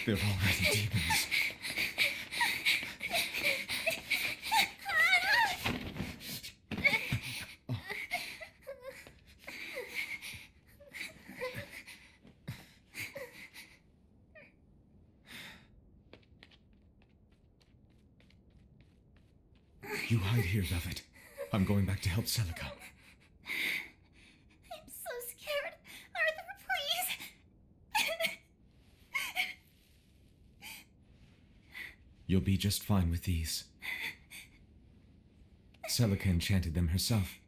They're already demons. You hide here, Velvet. I'm going back to help Celica. I'm so scared. Arthur, please. You'll be just fine with these. Celica enchanted them herself.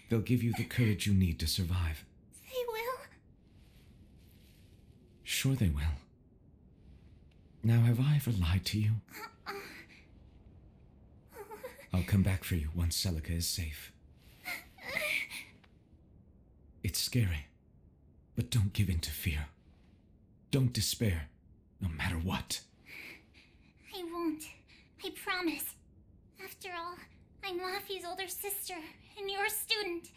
They'll give you the courage you need to survive. They will? Sure they will. Now, have I ever lied to you? I'll come back for you once Celica is safe. It's scary, but don't give in to fear. Don't despair, no matter what. I won't. I promise. After all, I'm Laffy's older sister, and your student.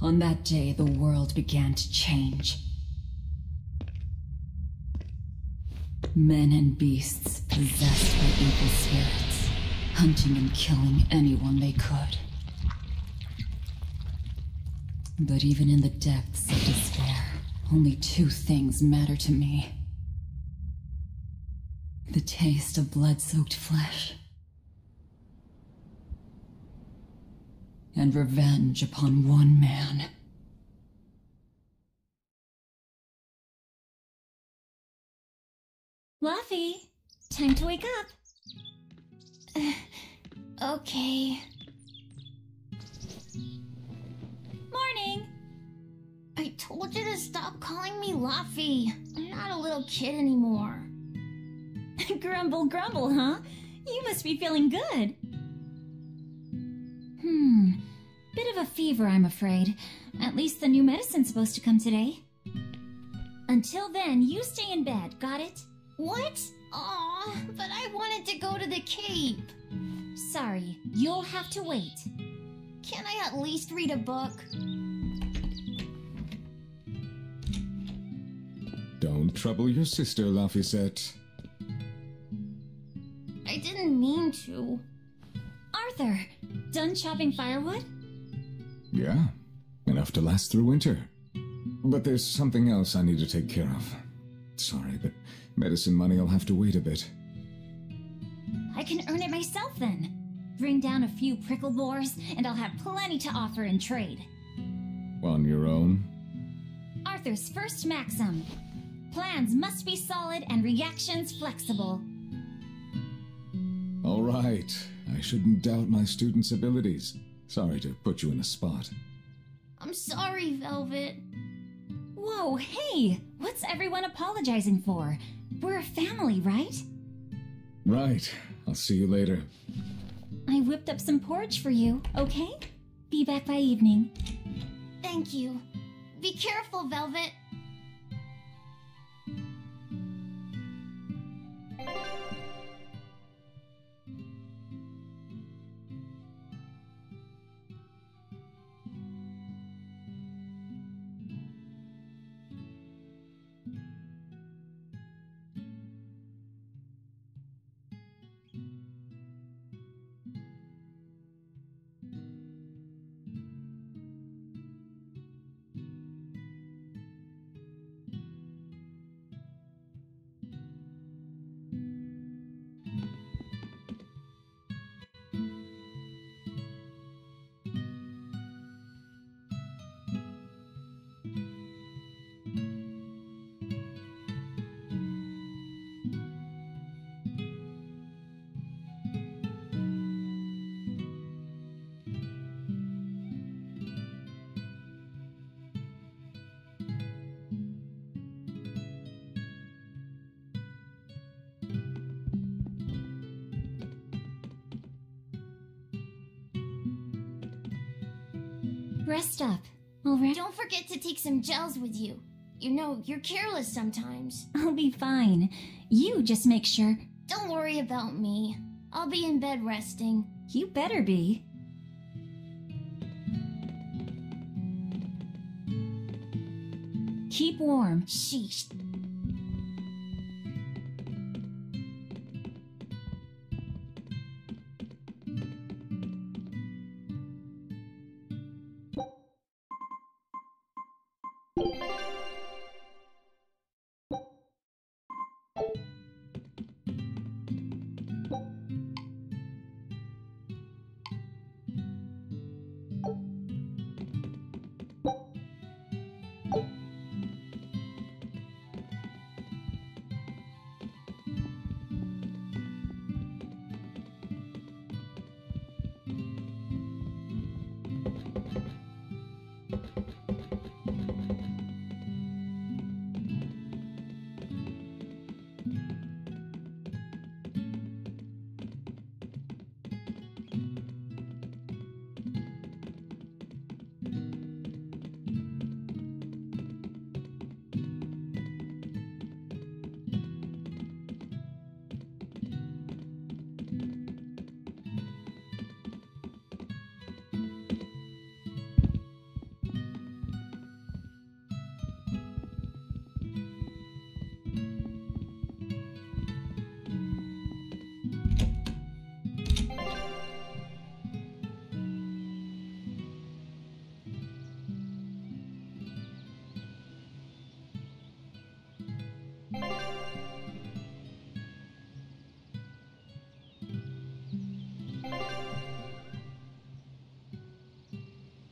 On that day, the world began to change. Men and beasts possessed by evil spirits, hunting and killing anyone they could. But even in the depths of despair, only two things matter to me. The taste of blood-soaked flesh, and revenge upon one man. Luffy, time to wake up. Okay. Morning! I told you to stop calling me Luffy. I'm not a little kid anymore. Grumble, grumble, huh? You must be feeling good. Bit of a fever, I'm afraid. At least the new medicine's supposed to come today. Until then, you stay in bed, got it? What? Aw, but I wanted to go to the Cape. Sorry, you'll have to wait. Can't I at least read a book? Don't trouble your sister, Laphicet. I didn't mean to. Arthur, done chopping firewood? Yeah, enough to last through winter. But there's something else I need to take care of. Sorry, but medicine money will have to wait a bit. I can earn it myself then. Bring down a few prickle boars, and I'll have plenty to offer in trade. On your own? Arthur's first maxim. Plans must be solid and reactions flexible. All right. I shouldn't doubt my students' abilities. Sorry to put you in a spot. I'm sorry, Velvet. Whoa, hey! What's everyone apologizing for? We're a family, right? Right. I'll see you later. I whipped up some porridge for you, okay? Be back by evening. Thank you. Be careful, Velvet. Rest up, alright? Don't forget to take some gels with you. You know, you're careless sometimes. I'll be fine. You just make sure. Don't worry about me. I'll be in bed resting. You better be. Keep warm. Sheesh.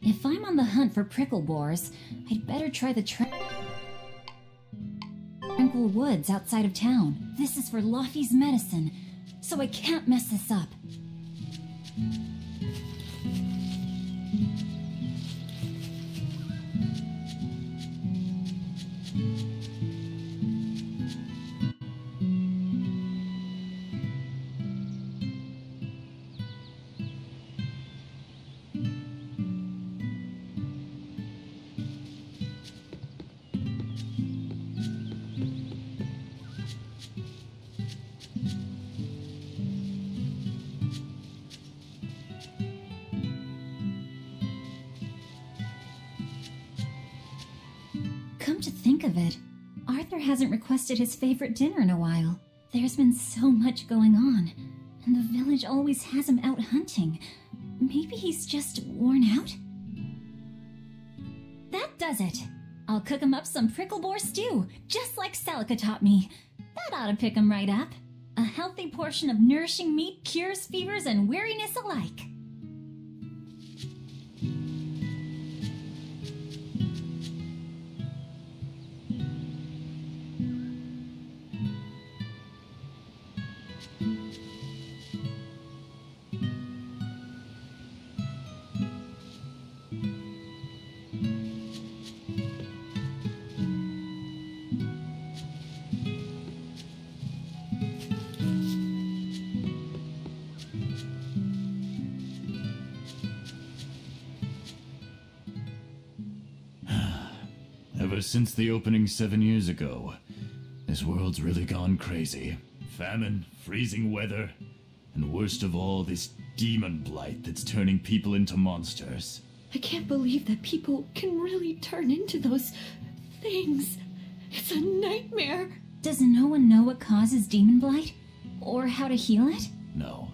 If I'm on the hunt for prickle boars, I'd better try the tranquil woods outside of town. This is for Laufey's medicine, so I can't mess this up. Come to think of it, Arthur hasn't requested his favorite dinner in a while. There's been so much going on, and the village always has him out hunting. Maybe he's just worn out? That does it! I'll cook him up some prickle boar stew, just like Celica taught me. That ought to pick him right up. A healthy portion of nourishing meat cures fevers and weariness alike. Ever since the opening 7 years ago, this world's really gone crazy. Famine, freezing weather, and worst of all, this demon blight that's turning people into monsters. I can't believe that people can really turn into those things. It's a nightmare. Does no one know what causes demon blight? Or how to heal it? No.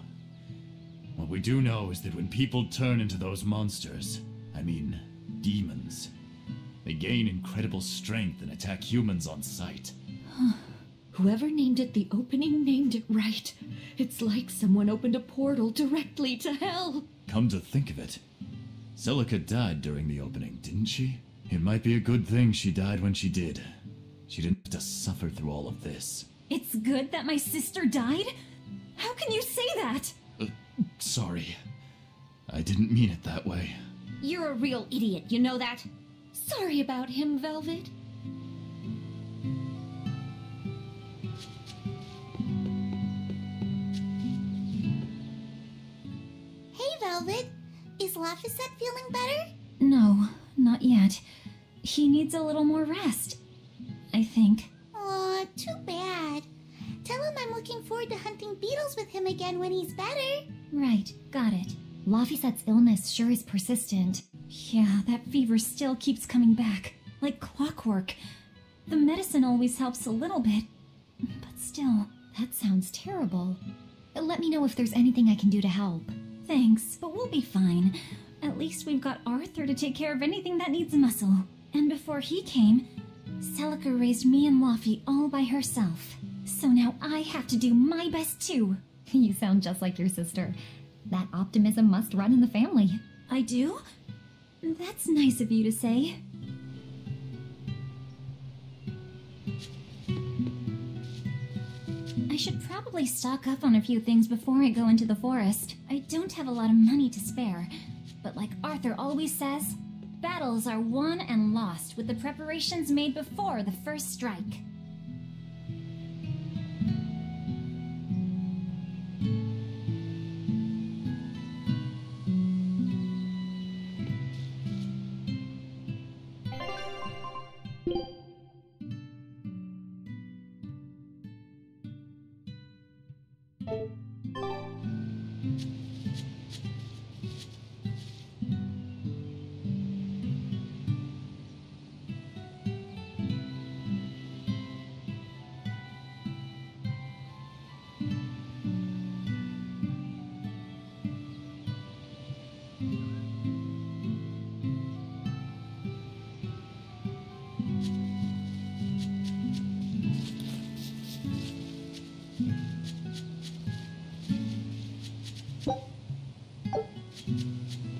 What we do know is that when people turn into those monsters, I mean, demons, they gain incredible strength and attack humans on sight. Whoever named it the opening named it right. It's like someone opened a portal directly to hell. Come to think of it, Celica died during the opening, didn't she? It might be a good thing she died when she did. She didn't have to suffer through all of this. It's good that my sister died? How can you say that? Sorry. I didn't mean it that way. You're a real idiot, you know that? Sorry about him, Velvet. Hey, Velvet. Is Laphicet feeling better? No, not yet. He needs a little more rest, I think. Aw, too bad. Tell him I'm looking forward to hunting beetles with him again when he's better. Right, got it. Laphicet's illness sure is persistent. Yeah, that fever still keeps coming back, like clockwork. The medicine always helps a little bit, but still, that sounds terrible. Let me know if there's anything I can do to help. Thanks, but we'll be fine. At least we've got Arthur to take care of anything that needs muscle. And before he came, Celica raised me and Laufey all by herself. So now I have to do my best too. You sound just like your sister. That optimism must run in the family. I do? That's nice of you to say. I should probably stock up on a few things before I go into the forest. I don't have a lot of money to spare, but like Arthur always says, battles are won and lost with the preparations made before the first strike.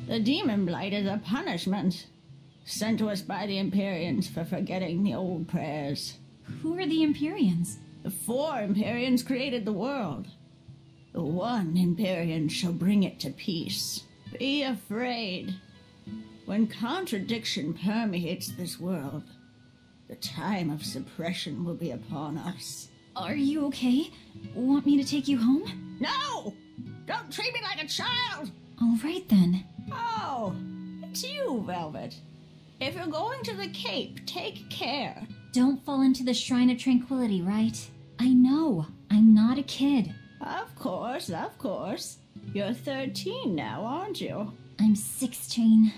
The demon blight is a punishment sent to us by the Empyreans for forgetting the old prayers. Who are the Empyreans? The 4 Empyreans created the world. The one Empyrean shall bring it to peace. Be afraid. When contradiction permeates this world, the time of suppression will be upon us. Are you okay? Want me to take you home? No! Don't treat me like a child! All right then. Oh, it's you, Velvet. If you're going to the Cape, take care. Don't fall into the Shrine of Tranquility, right? I know. I'm not a kid. Of course, of course. You're 13 now, aren't you? I'm 16.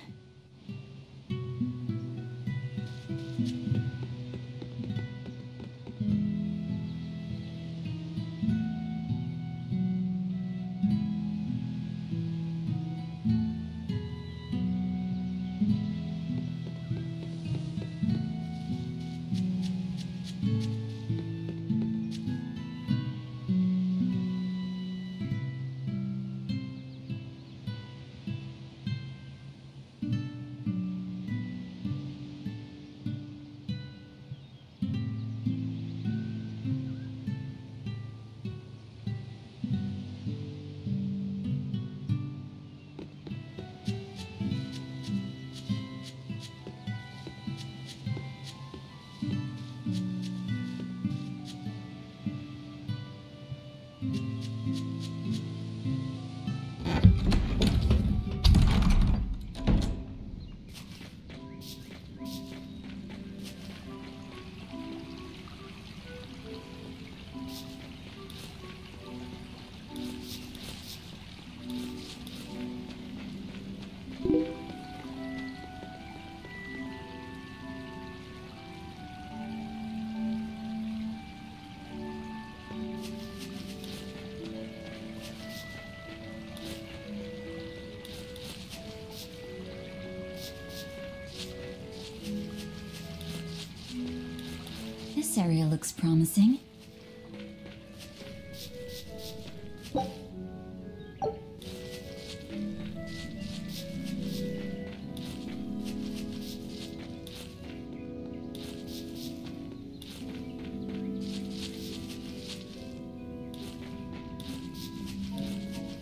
This area looks promising.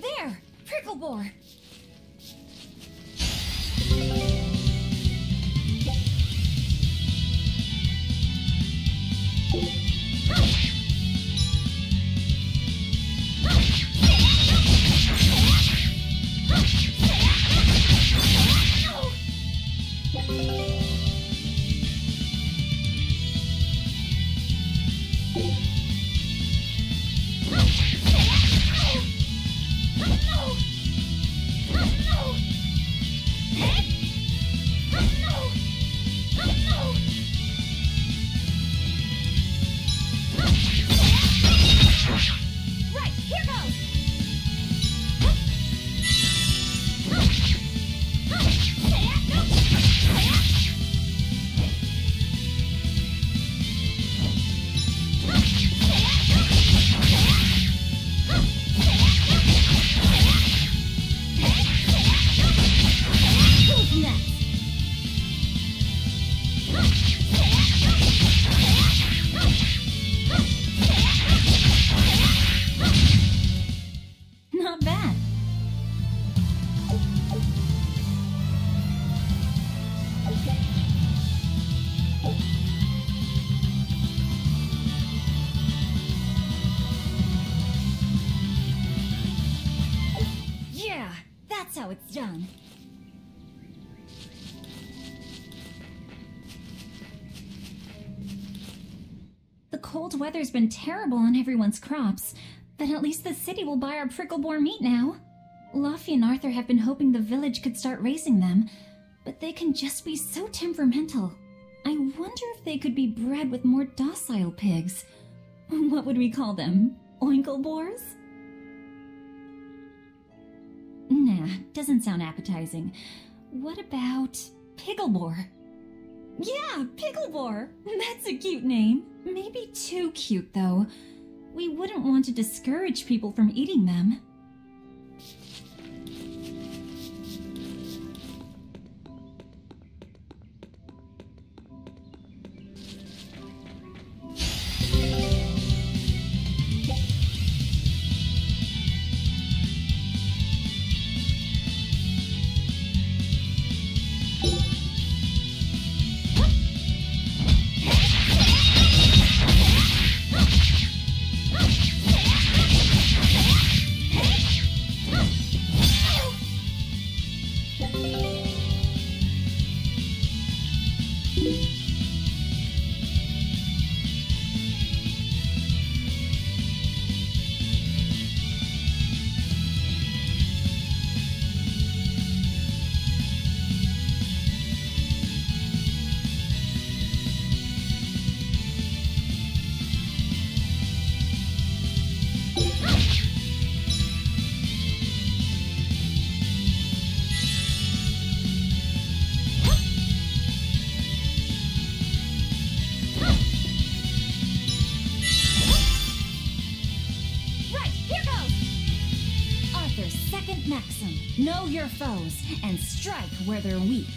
There! Pricklebore! Not bad. Yeah, that's how it's done. The cold weather's been terrible on everyone's crops, but at least the city will buy our pricklebore meat now. Luffy and Arthur have been hoping the village could start raising them, but they can just be so temperamental. I wonder if they could be bred with more docile pigs. What would we call them? Oinklebores? Nah, doesn't sound appetizing. What about Picklebore? Yeah, Picklebore! That's a cute name. Maybe too cute, though. We wouldn't want to discourage people from eating them. Know your foes and strike where they're weak.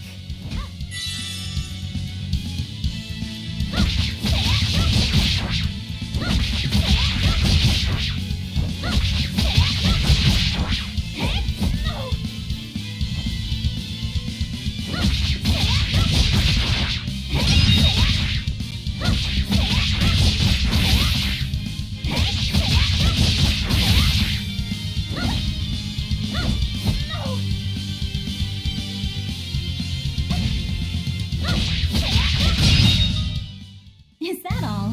Is that all?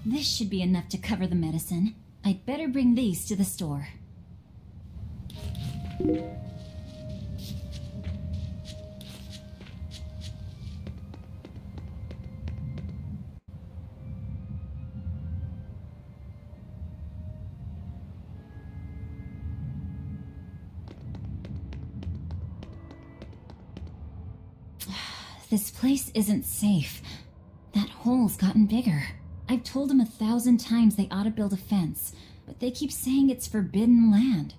This should be enough to cover the medicine. I'd better bring these to the store. This place isn't safe. That hole's gotten bigger. I've told them 1,000 times they ought to build a fence, but they keep saying it's forbidden land.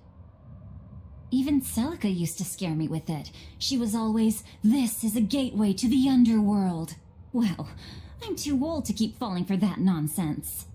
Even Celica used to scare me with it. She was always, "This is a gateway to the underworld." Well, I'm too old to keep falling for that nonsense.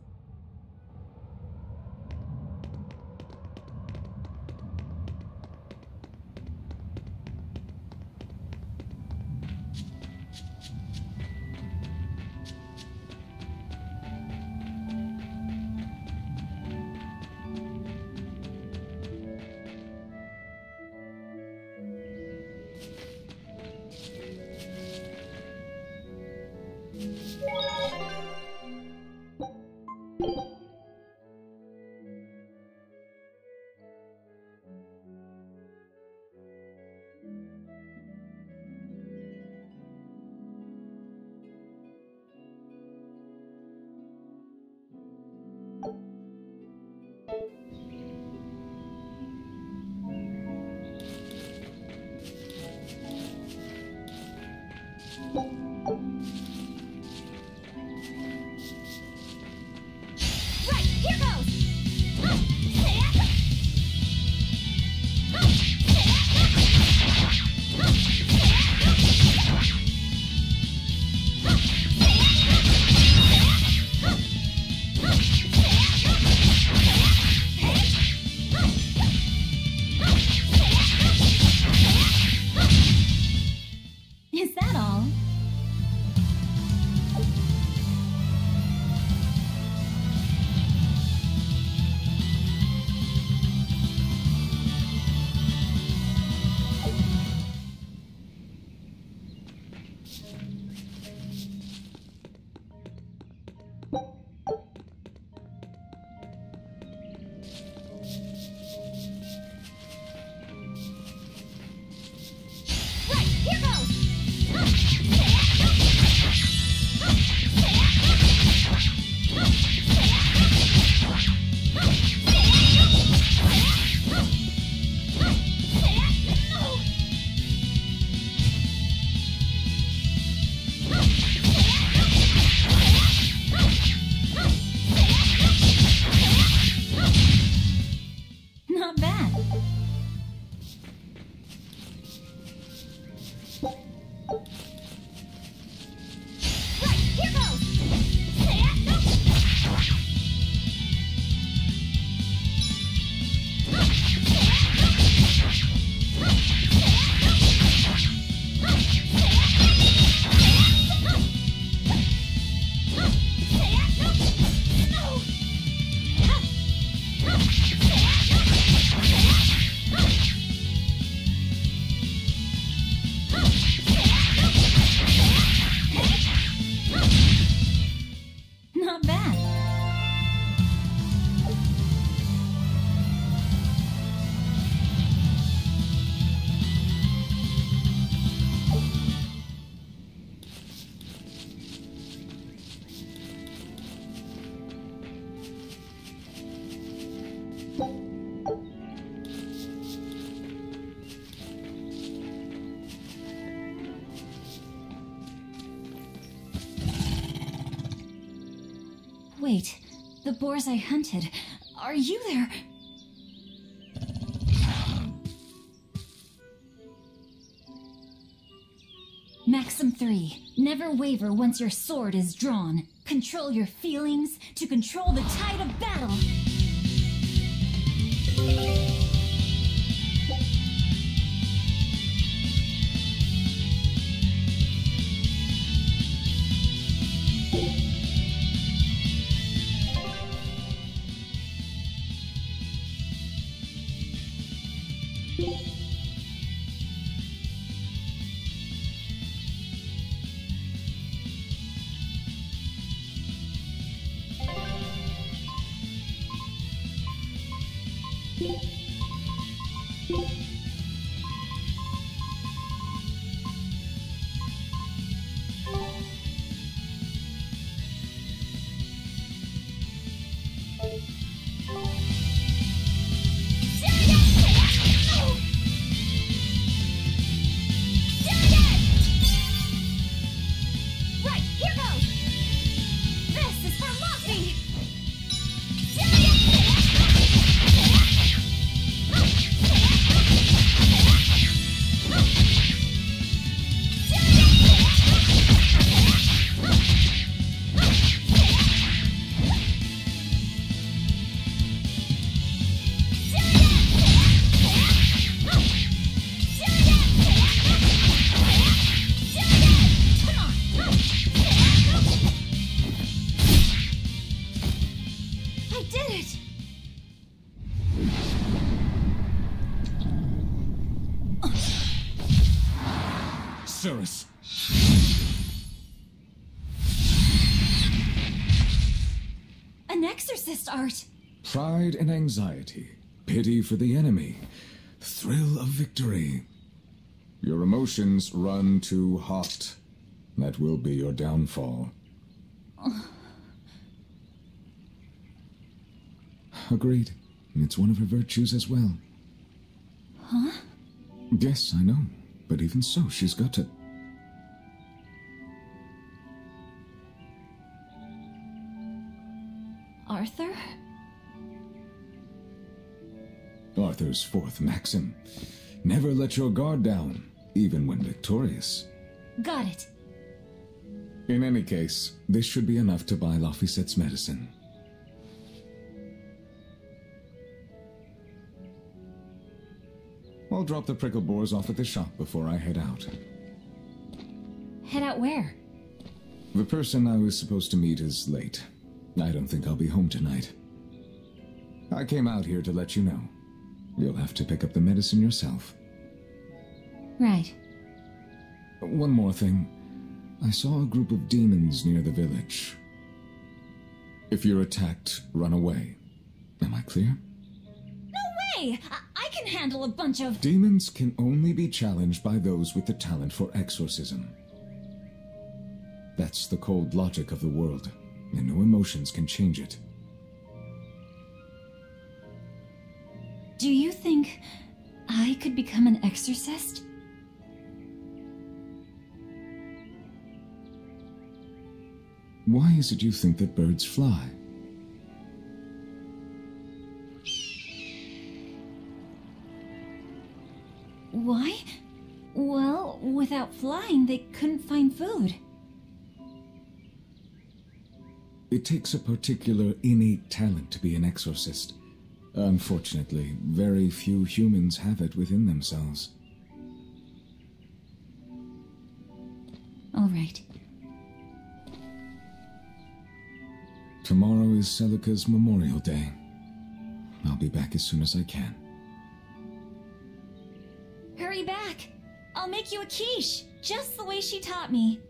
Not bad. Right, here goes! Not bad. Wait, the boars I hunted. Are you there? Maxim 3. Never waver once your sword is drawn. Control your feelings to control the tide of battle. Right, here goes! This is for Luffy! I did it! Cirrus! An exorcist art! Pride and anxiety, pity for the enemy, thrill of victory. Your emotions run too hot. That will be your downfall. Agreed. It's one of her virtues as well. Huh? Yes, I know. But even so, she's got to... Arthur? Arthur's fourth maxim. Never let your guard down, even when victorious. Got it. In any case, this should be enough to buy Laphicette's medicine. I'll drop the prickle boars off at the shop before I head out. Head out where? The person I was supposed to meet is late. I don't think I'll be home tonight. I came out here to let you know. You'll have to pick up the medicine yourself. Right. One more thing. I saw a group of demons near the village. If you're attacked, run away. Am I clear? No way! I can handle a bunch of... Demons can only be challenged by those with the talent for exorcism. That's the cold logic of the world, and no emotions can change it. Do you think I could become an exorcist? Why is it you think that birds fly? Why? Well, without flying, they couldn't find food. It takes a particular innate talent to be an exorcist. Unfortunately, very few humans have it within themselves. All right. Tomorrow is Celica's Memorial Day. I'll be back as soon as I can. Hurry back! I'll make you a quiche, just the way she taught me.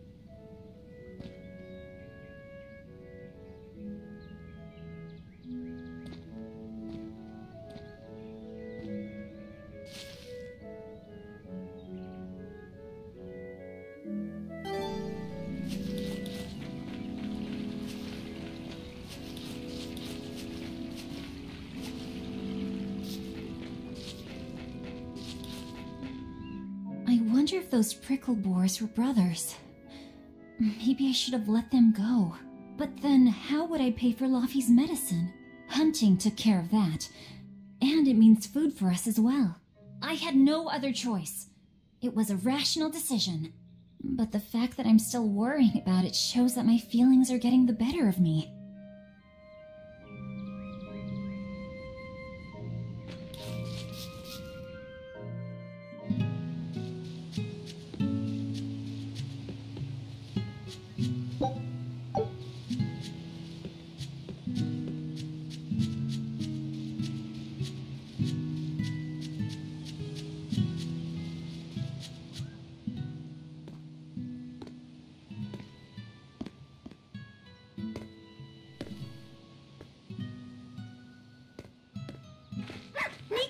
I wonder if those prickle boars were brothers. Maybe I should have let them go. But then, how would I pay for Laufey's medicine? Hunting took care of that. And it means food for us as well. I had no other choice. It was a rational decision. But the fact that I'm still worrying about it shows that my feelings are getting the better of me.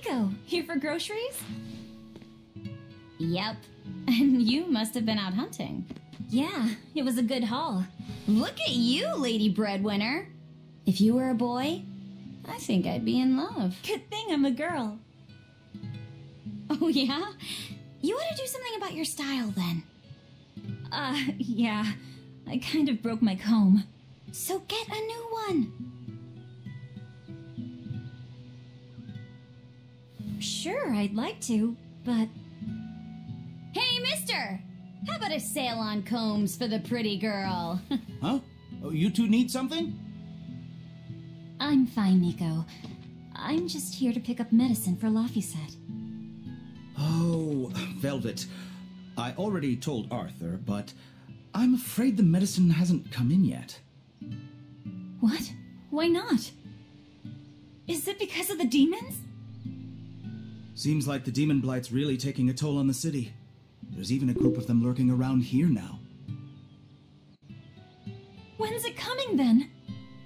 Nico, here for groceries? Yep. And you must have been out hunting. Yeah, it was a good haul. Look at you, lady breadwinner. If you were a boy, I think I'd be in love. Good thing I'm a girl. Oh, yeah? You ought to do something about your style, then. Yeah. I kind of broke my comb. So get a new one. Sure, I'd like to, but... Hey, mister! How about a sale on combs for the pretty girl? Huh? Oh, you two need something? I'm fine, Nico. I'm just here to pick up medicine for Laufey. Oh, Velvet. I already told Arthur, but I'm afraid the medicine hasn't come in yet. What? Why not? Is it because of the demons? Seems like the demon blight's really taking a toll on the city. There's even a group of them lurking around here now. When's it coming, then?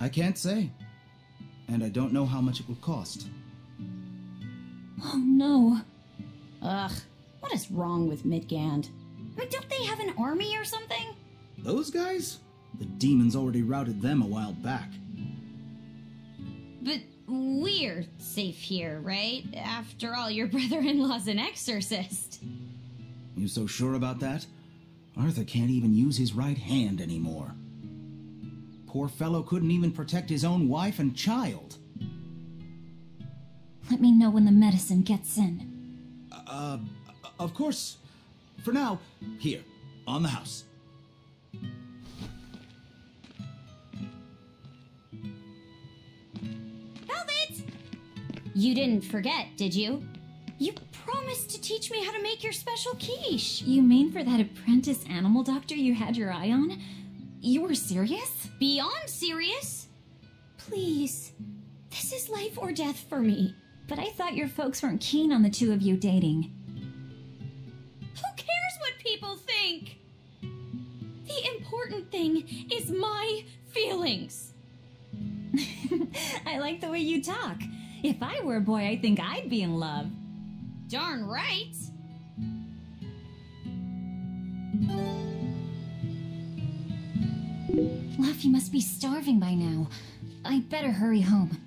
I can't say. And I don't know how much it will cost. Oh, no. Ugh, what is wrong with Midgand? I mean, don't they have an army or something? Those guys? The demons already routed them a while back. But we're safe here, right? After all, your brother-in-law's an exorcist. You so sure about that? Arthur can't even use his right hand anymore. Poor fellow couldn't even protect his own wife and child. Let me know when the medicine gets in. Of course. For now, here, on the house. Velvet! You didn't forget, did you? You promised to teach me how to make your special quiche. You mean for that apprentice animal doctor you had your eye on? You were serious? Beyond serious. Please. This is life or death for me. But I thought your folks weren't keen on the two of you dating. Who cares what people think? The important thing is my feelings. I like the way you talk. If I were a boy, I think I'd be in love. Darn right. Laufey must be starving by now. I'd better hurry home.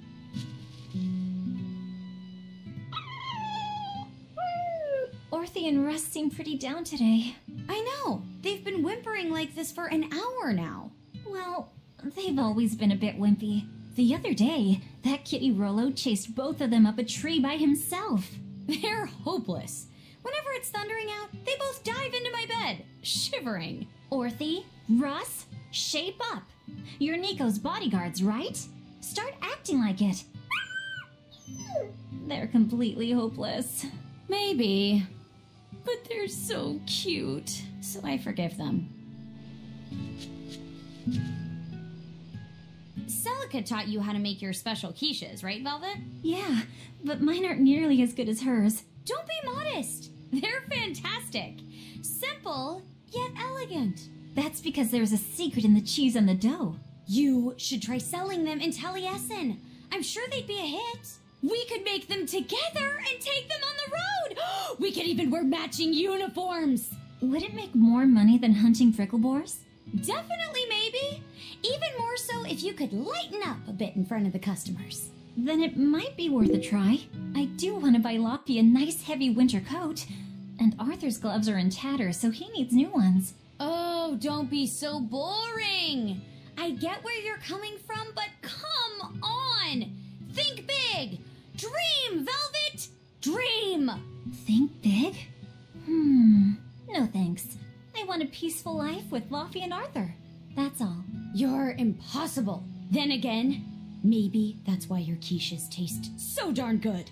Rothy and Russ seem pretty down today. I know. They've been whimpering like this for an hour now. Well, they've always been a bit wimpy. The other day, that kitty Rollo chased both of them up a tree by himself. They're hopeless. Whenever it's thundering out, they both dive into my bed, shivering. Orthy, Russ, shape up. You're Nico's bodyguards, right? Start acting like it. They're completely hopeless. Maybe. But they're so cute, so I forgive them. Celica taught you how to make your special quiches, right, Velvet? Yeah, but mine aren't nearly as good as hers. Don't be modest. They're fantastic. Simple, yet elegant. That's because there's a secret in the cheese on the dough. You should try selling them in Taliesin. I'm sure they'd be a hit. We could make them together and take them on the road. We could even wear matching uniforms. Would it make more money than hunting fricklebores? Definitely, maybe. Even more so if you could lighten up a bit in front of the customers. Then it might be worth a try. I do want to buy Loppy a nice heavy winter coat. And Arthur's gloves are in tatters, so he needs new ones. Oh, don't be so boring. I get where you're coming from, but come on. Think big. Dream, Velvet. Dream. Think big? No thanks. I want a peaceful life with Loffy and Arthur. That's all. You're impossible. Then again, maybe that's why your quiches taste so darn good.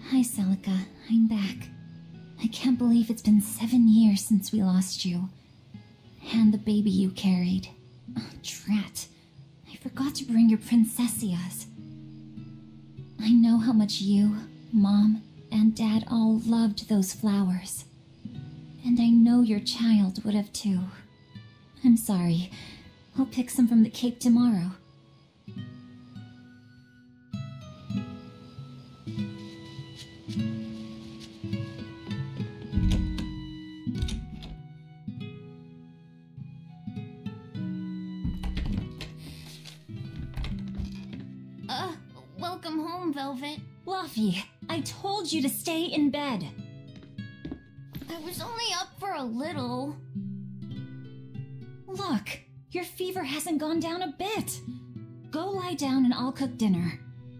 Hi, Celica. I'm back. I can't believe it's been 7 years since we lost you. And the baby you carried. Oh, drat. I forgot to bring your princessias. I know how much you, Mom, and Dad all loved those flowers. And I know your child would have too. I'm sorry. I'll pick some from the cape tomorrow. Welcome home, Velvet. Luffy, I told you to stay in bed. I was only up for a little. Look, your fever hasn't gone down a bit. Go lie down and I'll cook dinner.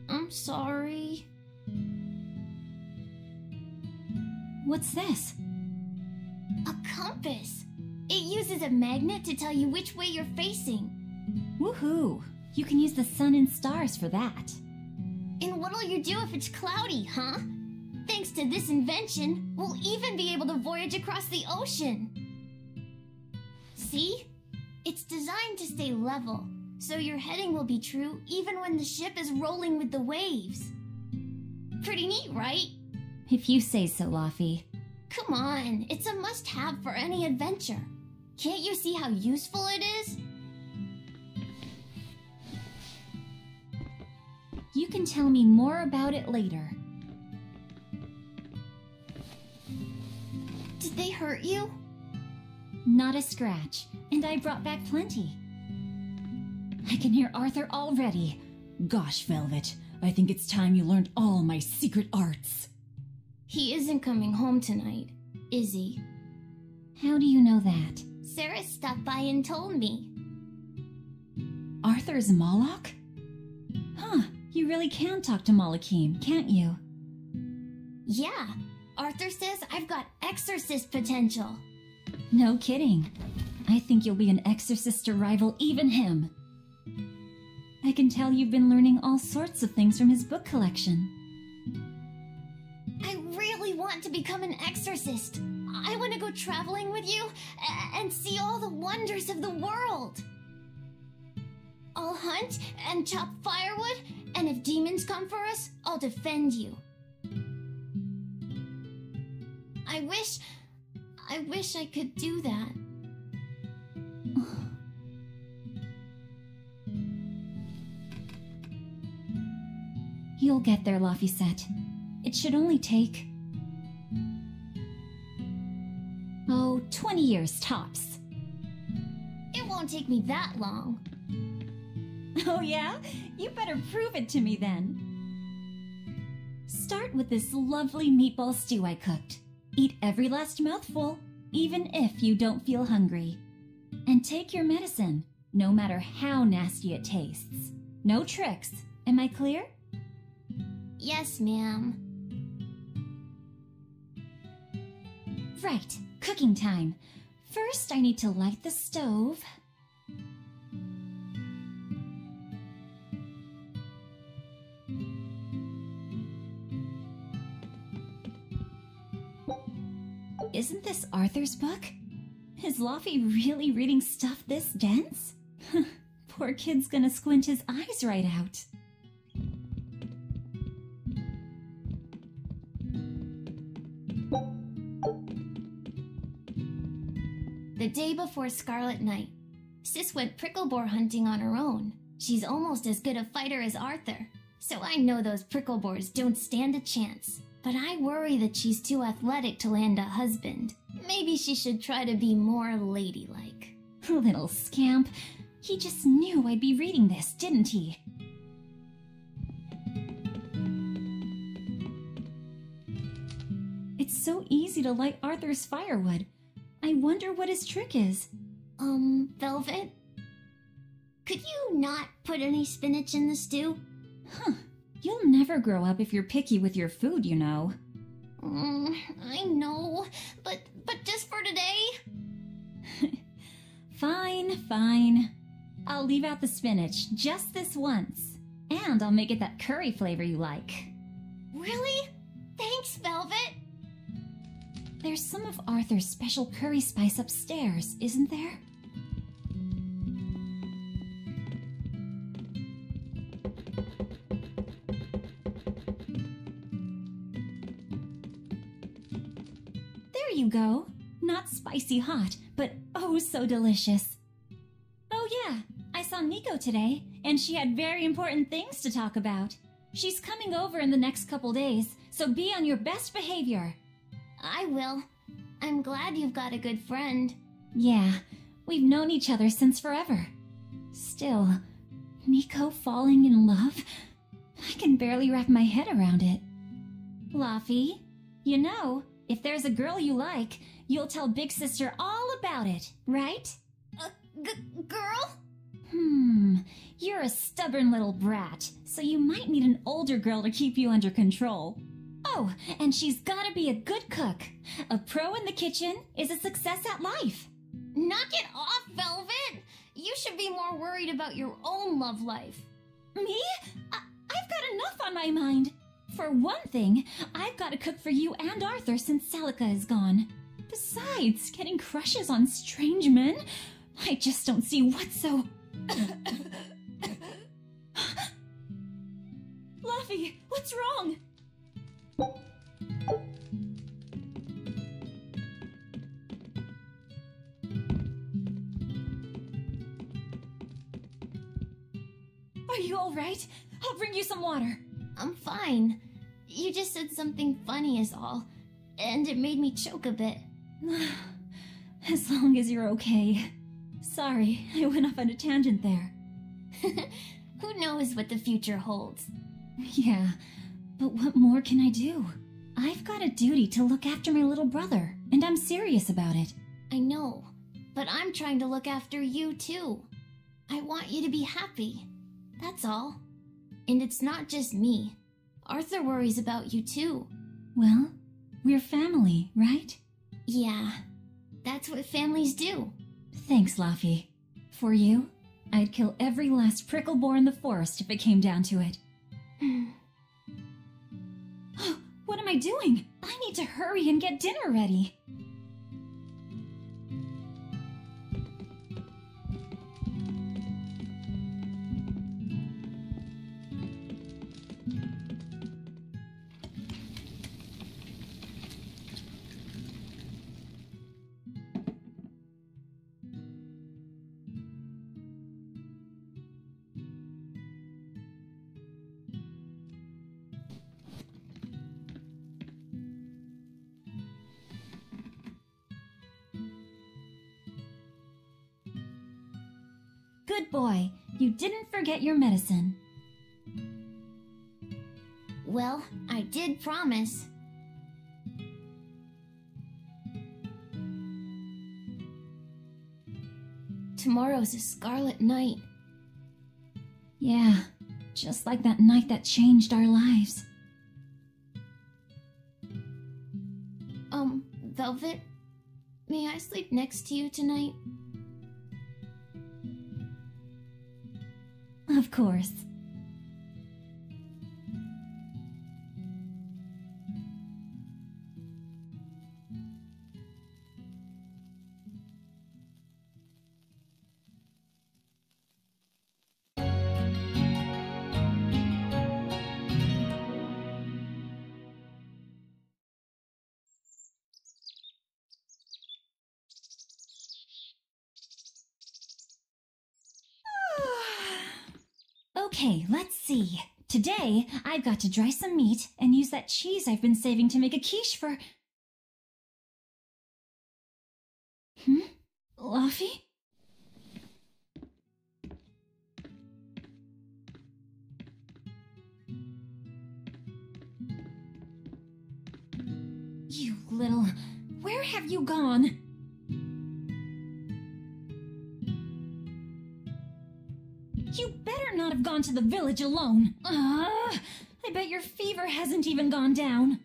I'm sorry. What's this? A compass. It uses a magnet to tell you which way you're facing. Woohoo! You can use the sun and stars for that. And what'll you do if it's cloudy, huh? Thanks to this invention, we'll even be able to voyage across the ocean. See? It's designed to stay level, so your heading will be true even when the ship is rolling with the waves. Pretty neat, right? If you say so, Luffy. Come on, it's a must-have for any adventure. Can't you see how useful it is? You can tell me more about it later. Did they hurt you? Not a scratch, and I brought back plenty. I can hear Arthur already. Gosh, Velvet, I think it's time you learned all my secret arts. He isn't coming home tonight, is he? How do you know that? Sarah stopped by and told me. Arthur's Moloch? Huh, you really can talk to Malakim, can't you? Yeah, Arthur says I've got exorcist potential. No kidding. I think you'll be an exorcist to rival even him. I can tell you've been learning all sorts of things from his book collection. I want to become an exorcist. I want to go traveling with you and see all the wonders of the world. I'll hunt and chop firewood, and if demons come for us, I'll defend you. I wish I could do that. You'll get there, Laphicet. It should only take... 20 years tops. It won't take me that long. Oh yeah? You better prove it to me then. Start with this lovely meatball stew I cooked. Eat every last mouthful, even if you don't feel hungry. And take your medicine, no matter how nasty it tastes. No tricks. Am I clear? Yes, ma'am. Right, cooking time. First, I need to light the stove. Isn't this Arthur's book? Is Laffy really reading stuff this dense? Poor kid's gonna squint his eyes right out. The day before Scarlet Night, Sis went prickleboar hunting on her own. She's almost as good a fighter as Arthur, so I know those prickleboars don't stand a chance. But I worry that she's too athletic to land a husband. Maybe she should try to be more ladylike. Little scamp. He just knew I'd be reading this, didn't he? It's so easy to light Arthur's firewood. I wonder what his trick is. Velvet? Could you not put any spinach in the stew? Huh. You'll never grow up if you're picky with your food, you know. I know, but just for today? Fine. I'll leave out the spinach just this once. And I'll make it that curry flavor you like. Really? Thanks, Velvet. There's some of Arthur's special curry spice upstairs, isn't there? There you go. Not spicy hot, but oh so delicious. Oh yeah, I saw Nico today, and she had very important things to talk about. She's coming over in the next couple days, so be on your best behavior. I will. I'm glad you've got a good friend. Yeah, we've known each other since forever. Still, Nico falling in love? I can barely wrap my head around it. Laffy, you know, if there's a girl you like, you'll tell Big Sister all about it, right? Girl? You're a stubborn little brat, so you might need an older girl to keep you under control. Oh, and she's gotta be a good cook. A pro in the kitchen is a success at life. Knock it off, Velvet! You should be more worried about your own love life. Me? I've got enough on my mind. For one thing, I've got to cook for you and Arthur since Celica is gone. Besides, getting crushes on strange men? I just don't see what's so... Laffy, what's wrong? Are you all right? I'll bring you some water. I'm fine. You just said something funny is all, and it made me choke a bit. As long as you're okay. Sorry, I went off on a tangent there. Who knows what the future holds? Yeah, but what more can I do? I've got a duty to look after my little brother, and I'm serious about it. I know, but I'm trying to look after you too. I want you to be happy. That's all. And it's not just me. Arthur worries about you too. Well, we're family, right? Yeah, that's what families do. Thanks, Laffy. For you, I'd kill every last prickleboar in the forest if it came down to it. What am I doing? I need to hurry and get dinner ready. Good boy. You didn't forget your medicine. Well, I did promise. Tomorrow's a scarlet night. Yeah, just like that night that changed our lives. Velvet, may I sleep next to you tonight? Of course. Okay, let's see. Today, I've got to dry some meat and use that cheese I've been saving to make a quiche for... Luffy? You little... Where have you gone? You better not have gone to the village alone. I bet your fever hasn't even gone down.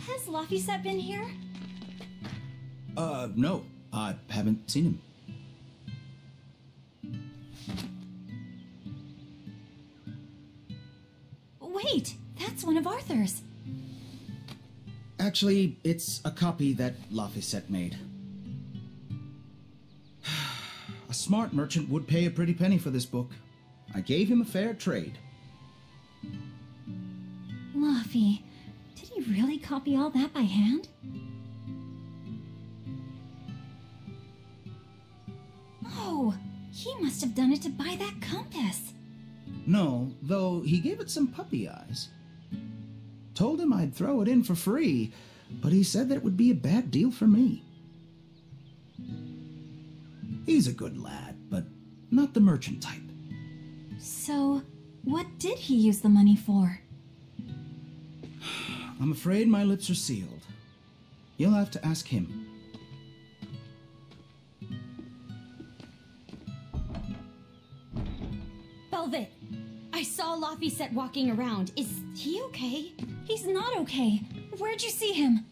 Has Laphicet been here? No. I haven't seen him. Wait, that's one of Arthur's. Actually, it's a copy that Laphicet made. A smart merchant would pay a pretty penny for this book. I gave him a fair trade. Laffy, did he really copy all that by hand? Oh, he must have done it to buy that compass. No, though he gave it some puppy eyes. Told him I'd throw it in for free, but he said that it would be a bad deal for me. He's a good lad, but not the merchant type. So, what did he use the money for? I'm afraid my lips are sealed. You'll have to ask him. Velvet, I saw Laphicet walking around. Is he okay? He's not okay. Where'd you see him?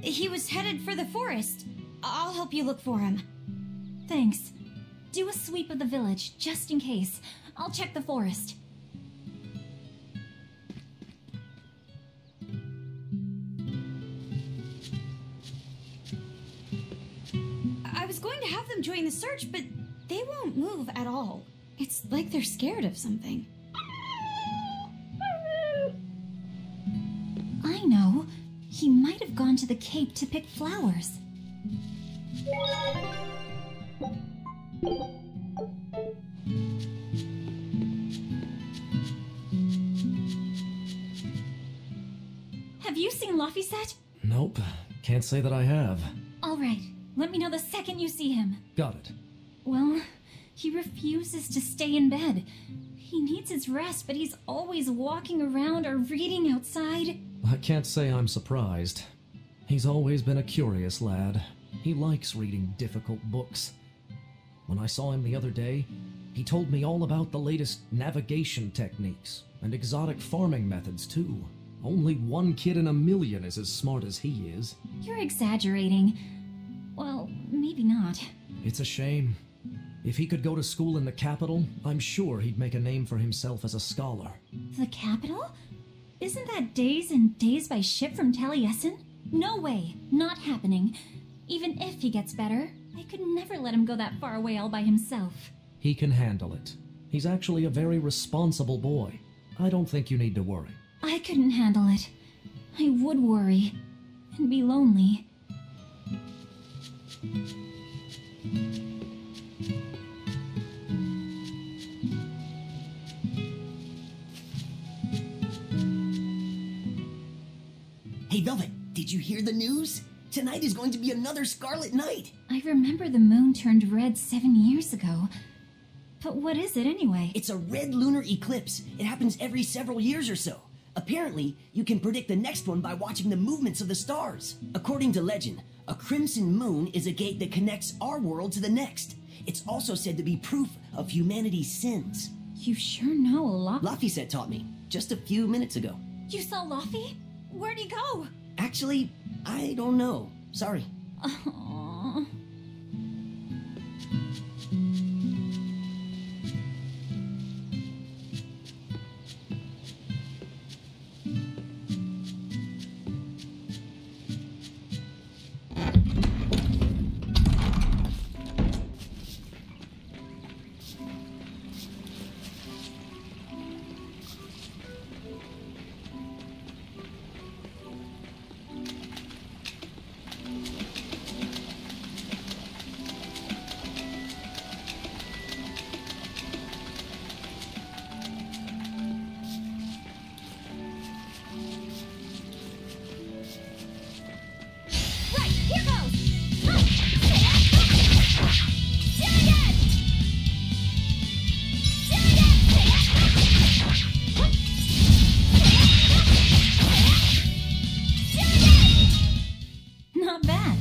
He was headed for the forest. I'll help you look for him. Thanks. Do a sweep of the village, just in case. I'll check the forest. I was going to have them join the search, but they won't move at all. It's like they're scared of something. I know. He might have gone to the Cape to pick flowers. Have you seen Laphicet? Nope, can't say that I have. All right, let me know the second you see him. Got it. Well, he refuses to stay in bed. He needs his rest, but he's always walking around or reading outside. I can't say I'm surprised. He's always been a curious lad. He likes reading difficult books. When I saw him the other day, he told me all about the latest navigation techniques and exotic farming methods, too. Only one kid in a million is as smart as he is. You're exaggerating. Well, maybe not. It's a shame. If he could go to school in the capital, I'm sure he'd make a name for himself as a scholar. The capital? Isn't that days and days by ship from Taliesin? No way. Not happening. Even if he gets better, I could never let him go that far away all by himself. He can handle it. He's actually a very responsible boy. I don't think you need to worry. I couldn't handle it. I would worry. And be lonely. Hey, Velvet, did you hear the news? Tonight is going to be another Scarlet Night. I remember the moon turned red 7 years ago. But what is it anyway? It's a red lunar eclipse. It happens every several years or so. Apparently, you can predict the next one by watching the movements of the stars. According to legend, a crimson moon is a gate that connects our world to the next. It's also said to be proof of humanity's sins. You sure know a lot. Laphicet taught me, just a few minutes ago. You saw Laphi? Where'd he go? Actually, I don't know. Sorry. Aww. Not bad.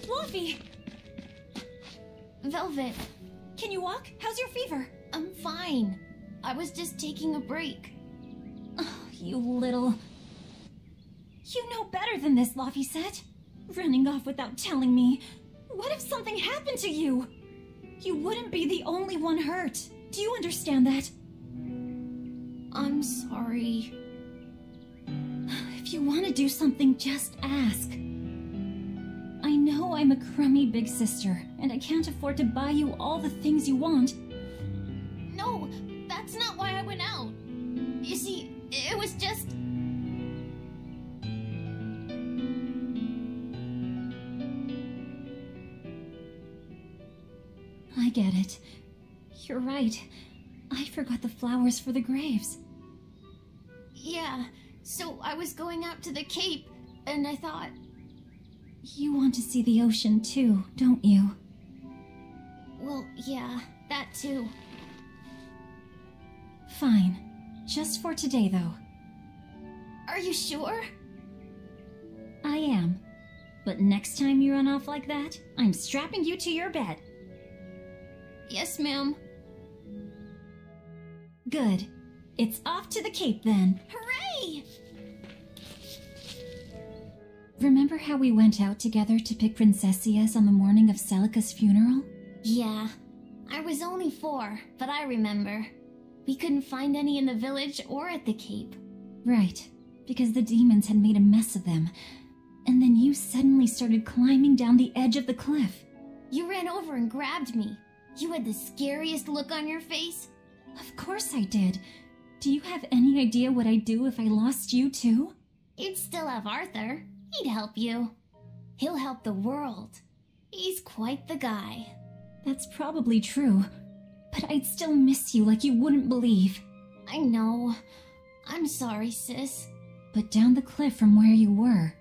Fluffy! Velvet, Can you walk? How's your fever? I'm fine. I was just taking a break. Oh, you little... You know better than this, Laphicet. Running off without telling me. What if something happened to you? You wouldn't be the only one hurt. Do you understand that? I'm sorry. If you want to do something, just ask. I know I'm a crummy big sister, and I can't afford to buy you all the things you want. No, that's not why I went out. You see, it was just... I get it. You're right. I forgot the flowers for the graves. Yeah, so I was going out to the Cape, and I thought... You want to see the ocean too, don't you? Well, yeah, that too. Fine. Just for today, though. Are you sure? I am. But next time you run off like that, I'm strapping you to your bed. Yes, ma'am. Good. It's off to the Cape then. Hooray! Remember how we went out together to pick princessias on the morning of Celica's funeral? Yeah, I was only 4, but I remember. We couldn't find any in the village or at the Cape. Right, because the demons had made a mess of them. And then you suddenly started climbing down the edge of the cliff. You ran over and grabbed me. You had the scariest look on your face. Of course I did. Do you have any idea what I'd do if I lost you too? You'd still have Arthur. He'd help you. He'll help the world. He's quite the guy. That's probably true, but I'd still miss you like you wouldn't believe. I know. I'm sorry, sis. But down the cliff from where you were,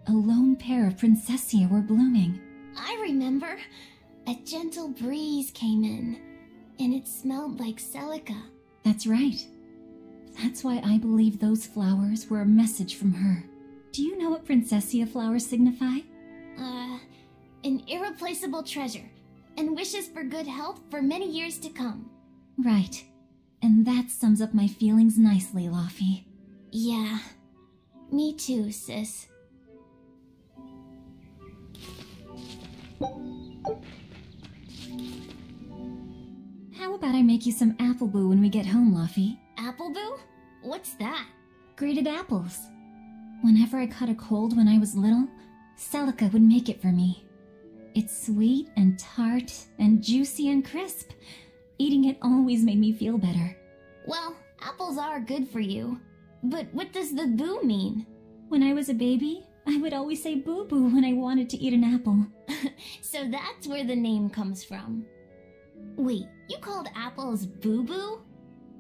a lone pair of Princessia were blooming. I remember. A gentle breeze came in, and it smelled like Celica. That's right. That's why I believe those flowers were a message from her. Do you know what Princessia flowers signify? An irreplaceable treasure, and wishes for good health for many years to come. Right. And that sums up my feelings nicely, Laufey. Yeah. Me too, sis. How about I make you some apple boo when we get home, Laufey? Apple boo? What's that? Grated apples. Whenever I caught a cold when I was little, Celica would make it for me. It's sweet and tart and juicy and crisp. Eating it always made me feel better. Well, apples are good for you. But what does the boo mean? When I was a baby, I would always say boo-boo when I wanted to eat an apple. So that's where the name comes from. Wait, you called apples boo-boo?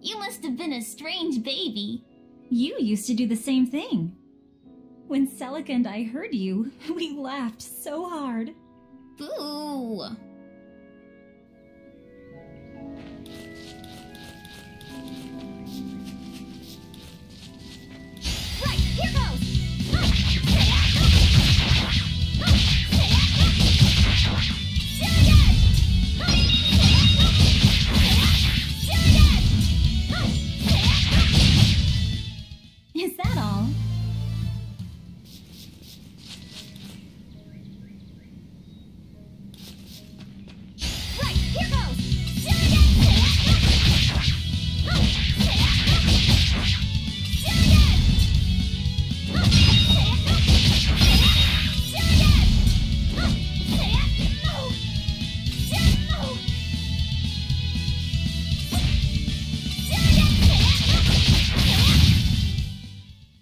You must have been a strange baby. You used to do the same thing. When Celica and I heard you, we laughed so hard. Boo! Right, here goes! Is that all? Right, here goes!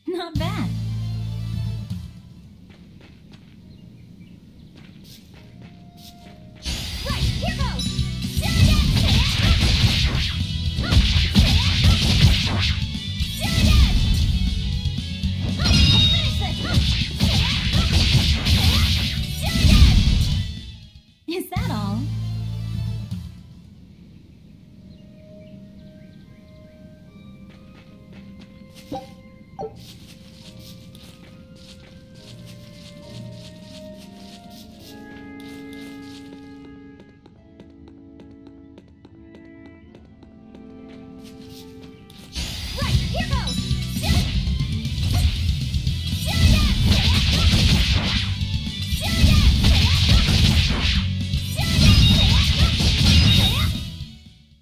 Not bad. Right, here goes! Is that all? Right, here goes!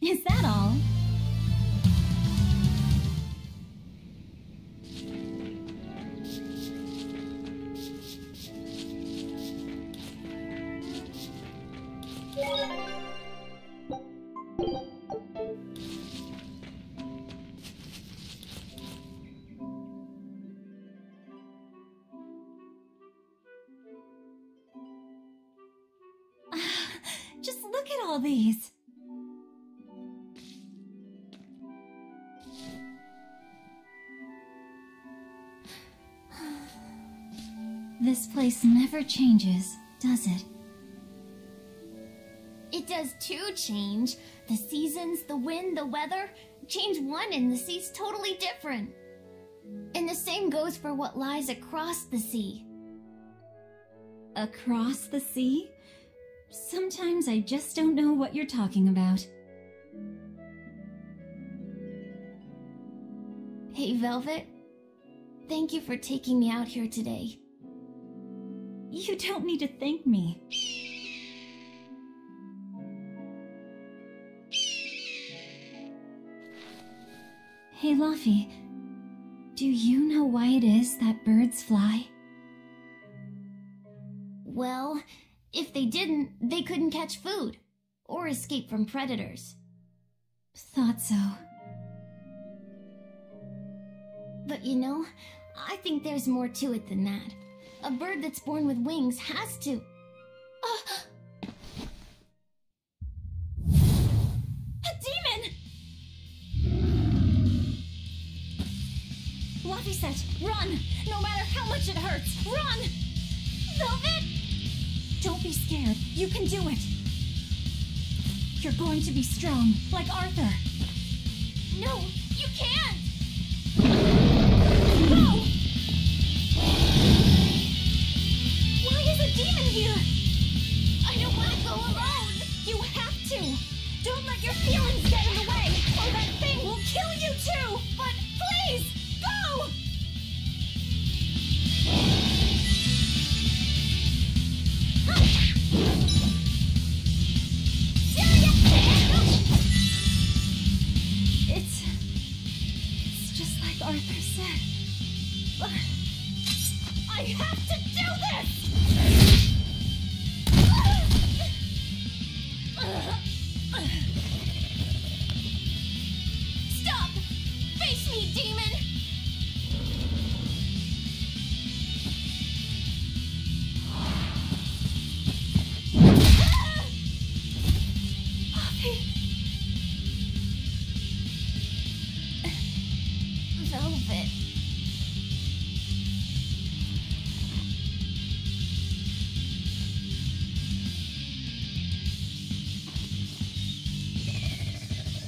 Is that all? Just look at all these. This place never changes, does it? It does too change. The seasons, the wind, the weather. Change one and the sea's totally different. And the same goes for what lies across the sea. Across the sea? Sometimes I just don't know what you're talking about. Hey, Velvet. Thank you for taking me out here today. You don't need to thank me. Hey, Laufey. Do you know why it is that birds fly? Well, if they didn't, they couldn't catch food or escape from predators. Thought so. But you know, I think there's more to it than that. A bird that's born with wings has to... A demon! Luffy said, run! No matter how much it hurts, run! Velvet! Don't be scared. You can do it. You're going to be strong, like Arthur. No, you can't! Go! Why is a demon here? I don't want to go alone! You have to! Don't let your feelings get in the way, or that thing will kill you too! But please, go! It's just like Arthur said. But I have to do this! Stop! Face me, demon! Velvet.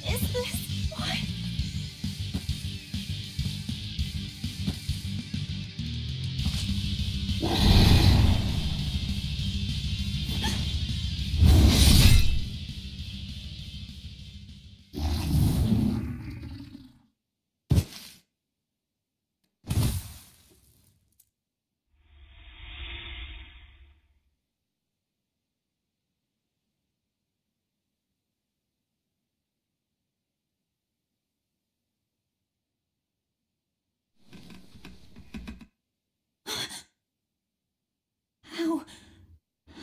Is this what?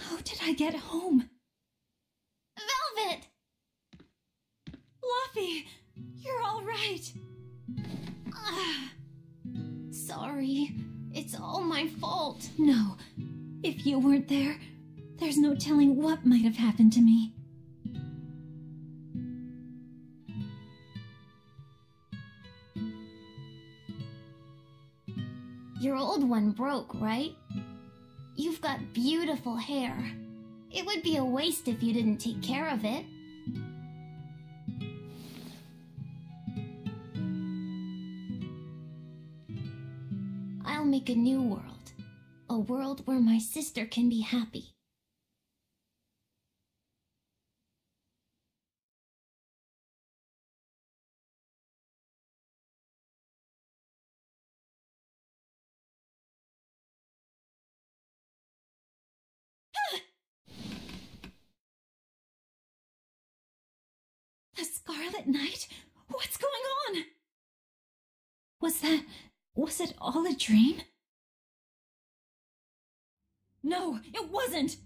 How did I get home? Velvet! Luffy, you're all right. Sorry. It's all my fault. No, if you weren't there, there's no telling what might have happened to me. Your old one broke, right? You've got beautiful hair. It would be a waste if you didn't take care of it. I'll make a new world. A world where my sister can be happy. The Scarlet Knight? What's going on? Was it all a dream? No, it wasn't!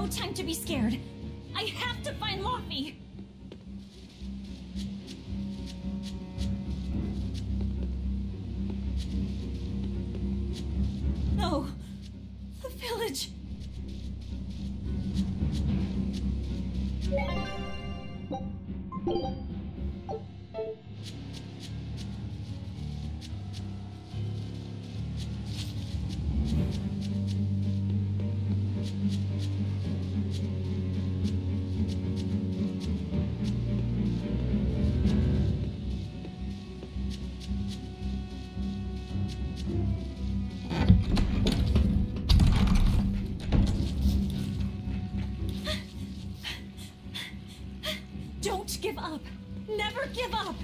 Time to be scared. I have to find Luffy. No, the village. Never give up!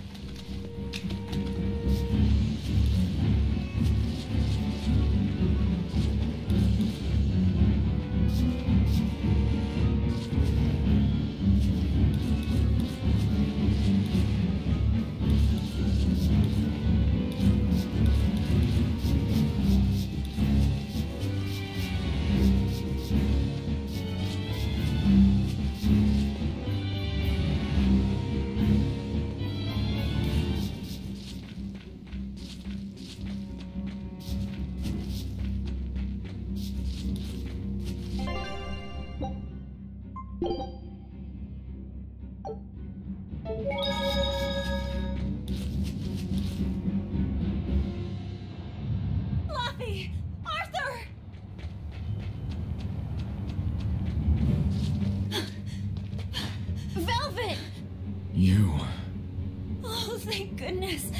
Luffy! Arthur! Velvet! You. Oh, thank goodness.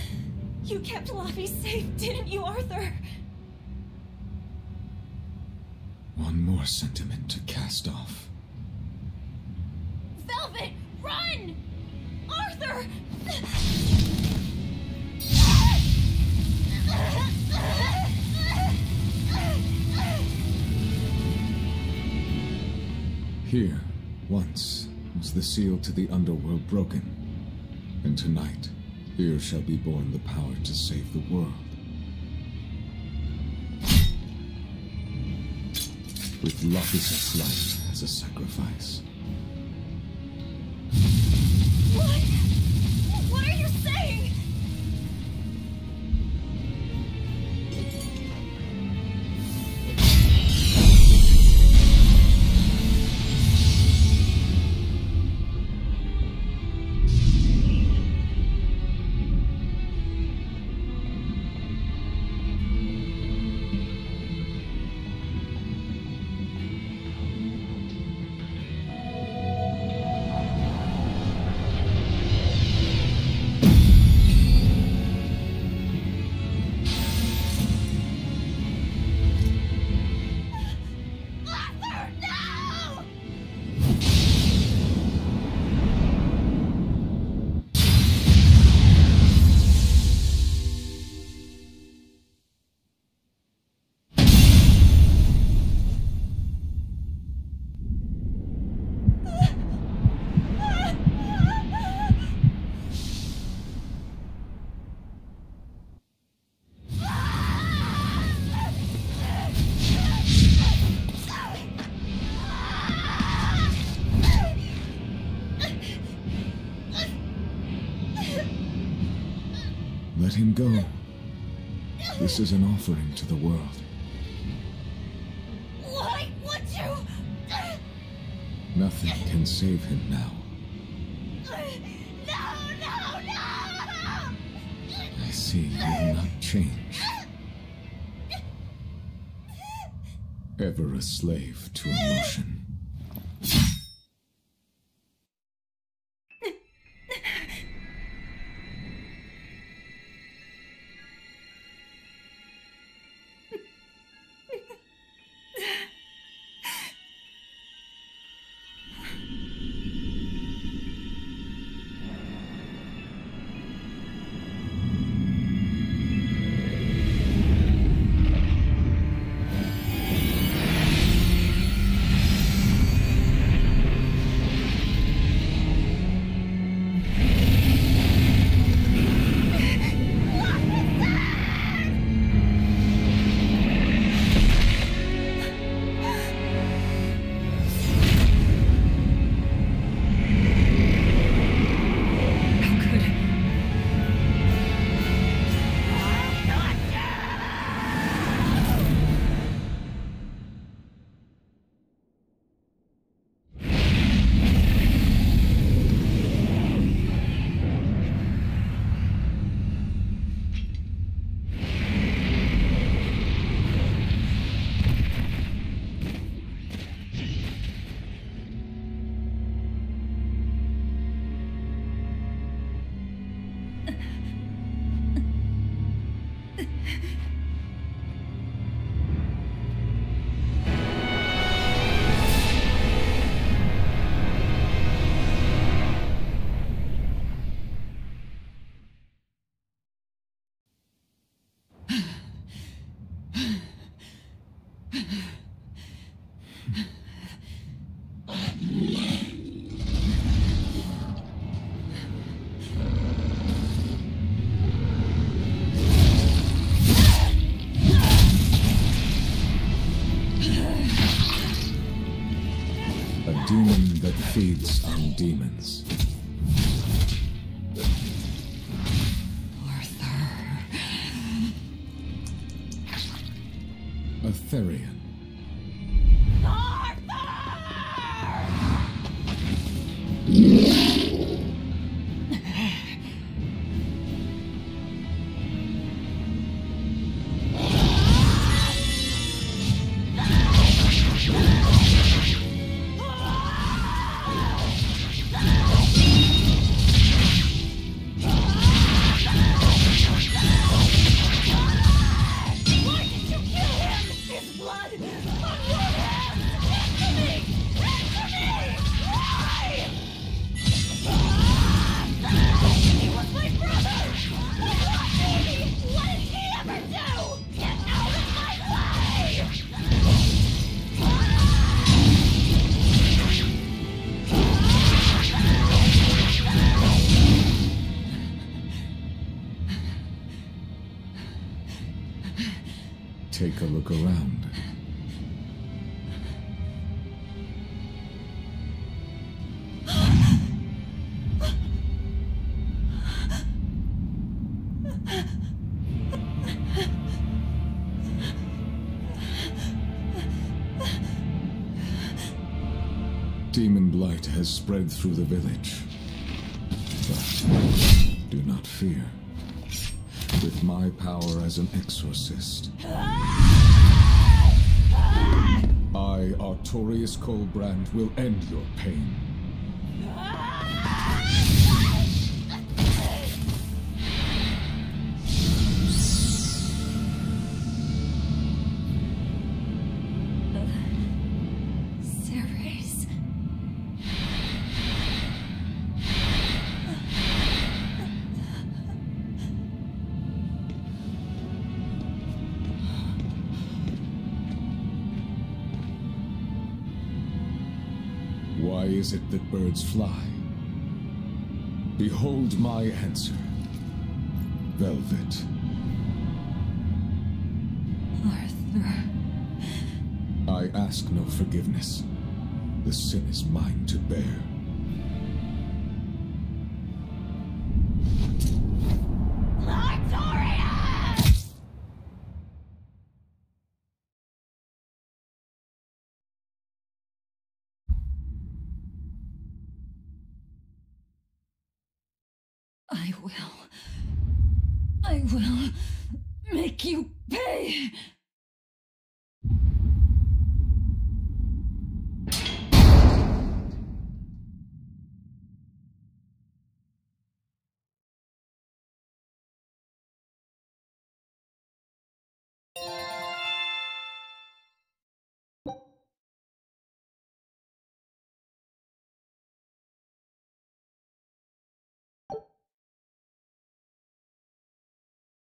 You kept Luffy safe, didn't you, Arthur? One more sentiment to cast off. Velvet, run! Arthur! Here, once, was the seal to the underworld broken. And tonight, here shall be born the power to save the world. With Laphis' life as a sacrifice. What? What are you saying? Let him go. This is an offering to the world. Why would you? Nothing can save him now. No, no, no! I see you will not change. Ever a slave to emotion. feeds on demons. Arthur. A Therian. Take a look around. Demon blight has spread through the village. But do not fear. With my power as an exorcist, I, Artorius Colbrand, will end your pain. Ceres. Why is it that birds fly? Behold my answer. Velvet. Arthur. I ask no forgiveness. The sin is mine to bear. I will make you pay!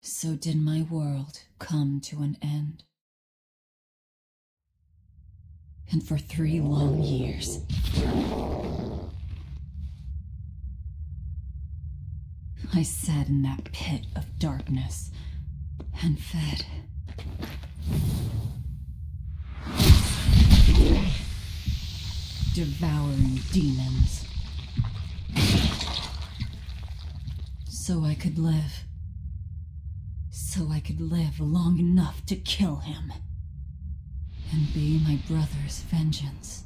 So did my world come to an end. And for 3 long years, I sat in that pit of darkness and fed. Devouring demons. So I could live. So I could live long enough to kill him. And be my brother's vengeance.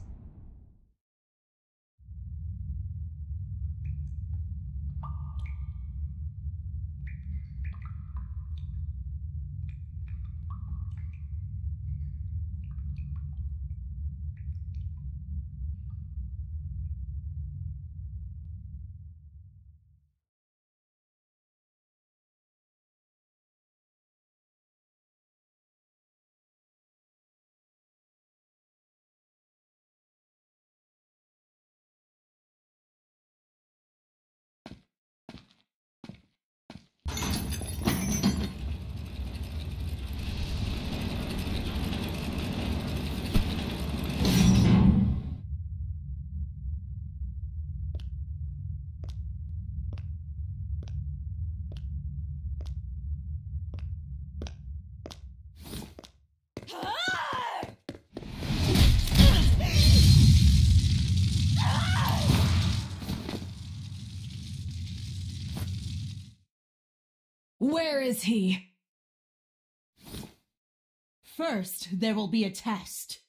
Where is he? First, there will be a test.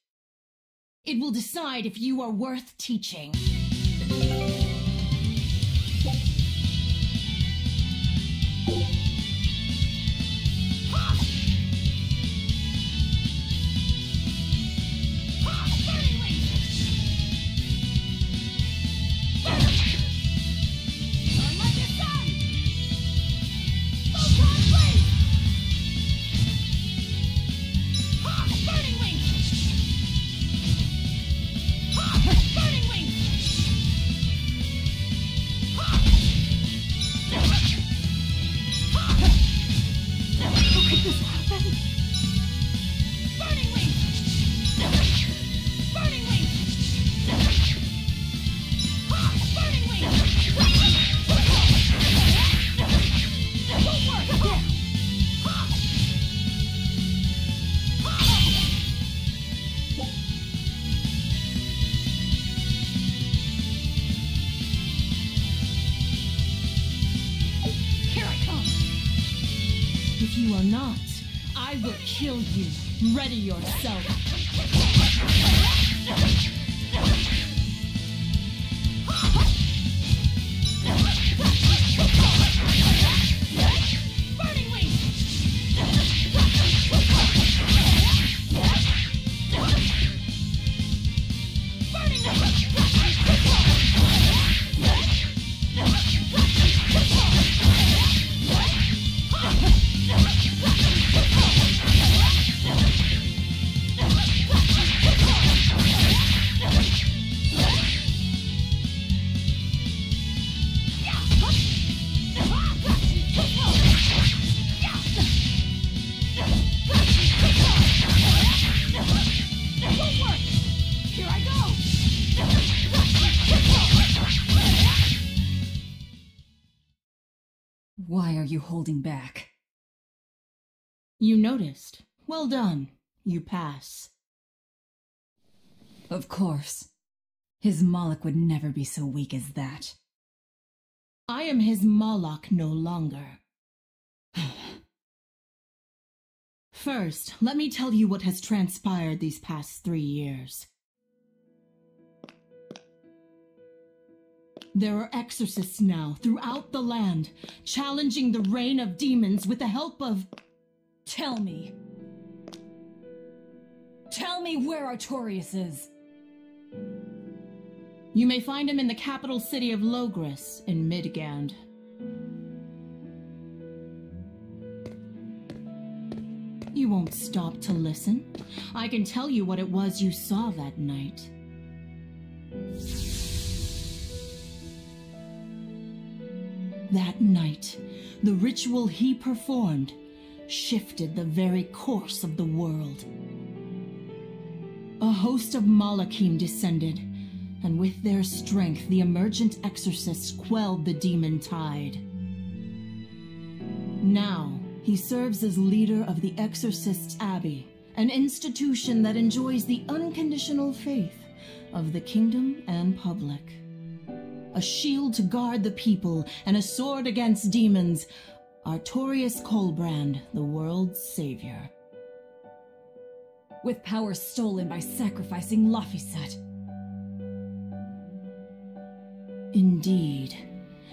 It will decide if you are worth teaching. If you are not, I will kill you. Ready yourself. Why are you holding back? You noticed. Well done. You pass. Of course. His Moloch would never be so weak as that. I am his Moloch no longer. First, let me tell you what has transpired these past 3 years. There are exorcists now throughout the land, challenging the reign of demons with the help of... Tell me. Tell me where Artorias is. You may find him in the capital city of Logris in Midgand. You won't stop to listen. I can tell you what it was you saw that night. That night, the ritual he performed shifted the very course of the world. A host of Malachim descended, and with their strength the emergent exorcists quelled the demon tide. Now, he serves as leader of the Exorcists' Abbey, an institution that enjoys the unconditional faith of the kingdom and public. A shield to guard the people and a sword against demons, Artorias Colbrand, the world's savior. With power stolen by sacrificing Laphicet. Indeed.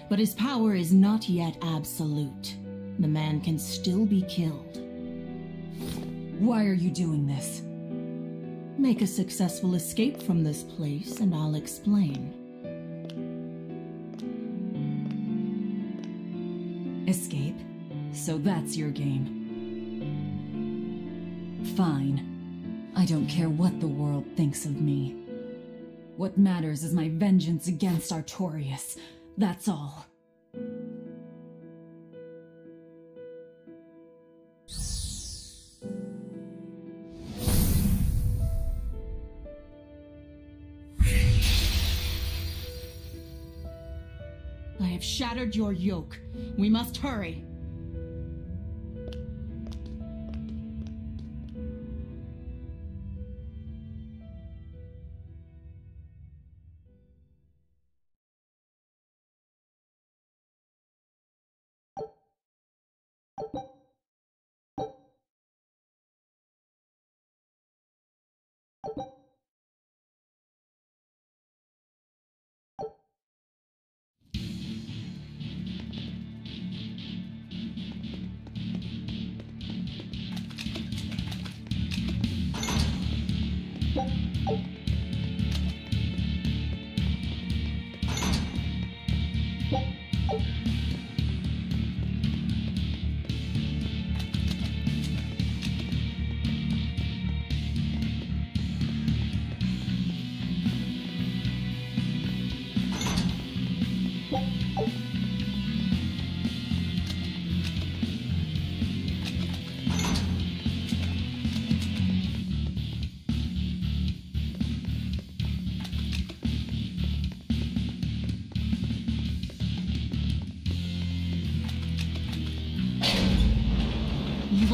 But his power is not yet absolute. The man can still be killed. Why are you doing this? Make a successful escape from this place and I'll explain. Escape? So that's your game. Fine. I don't care what the world thinks of me. What matters is my vengeance against Artorias. That's all. I have shattered your yoke. We must hurry.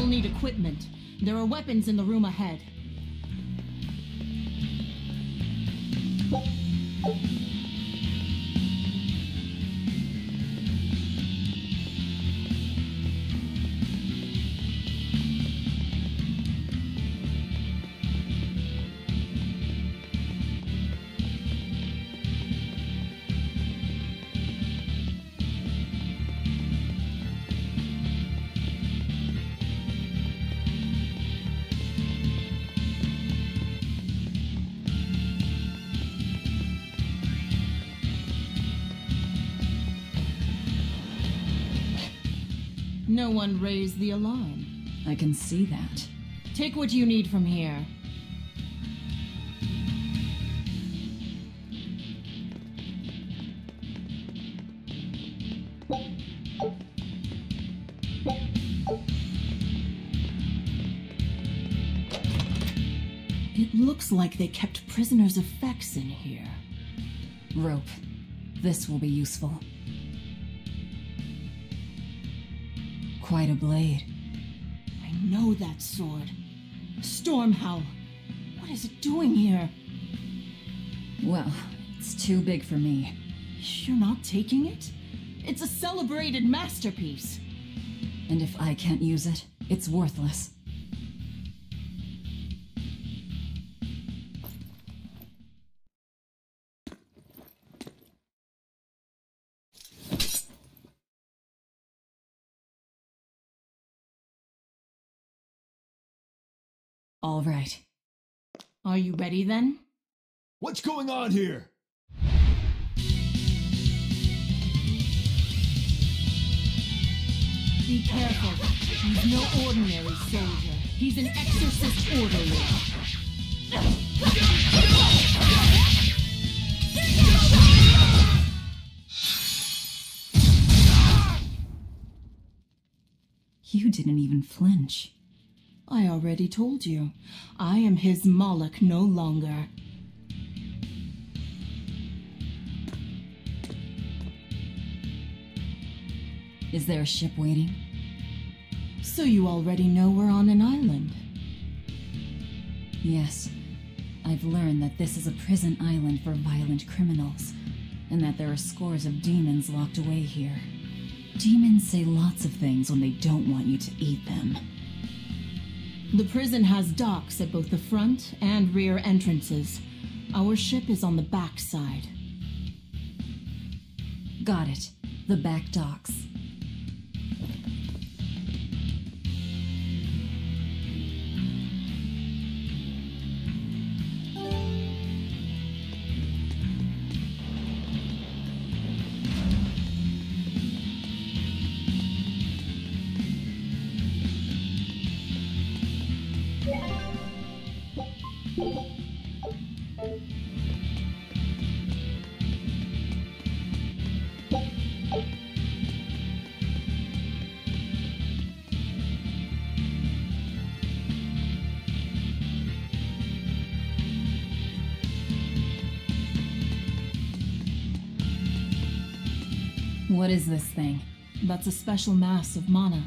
need equipment. There are weapons in the room ahead. No one raised the alarm. I can see that. Take what you need from here. It looks like they kept prisoners' effects in here. Rope. This will be useful. Quite a blade. I know that sword. Stormhowl. What is it doing here? Well, it's too big for me. You're not taking it? It's a celebrated masterpiece. And if I can't use it, it's worthless. All right. Are you ready then? What's going on here? Be careful. He's no ordinary soldier. He's an exorcist orderly. You didn't even flinch. I already told you. I am his Moloch no longer. Is there a ship waiting? So you already know we're on an island? Yes. I've learned that this is a prison island for violent criminals, and that there are scores of demons locked away here. Demons say lots of things when they don't want you to eat them. The prison has docks at both the front and rear entrances. Our ship is on the back side. Got it. The back docks. What is this thing? That's a special mass of mana.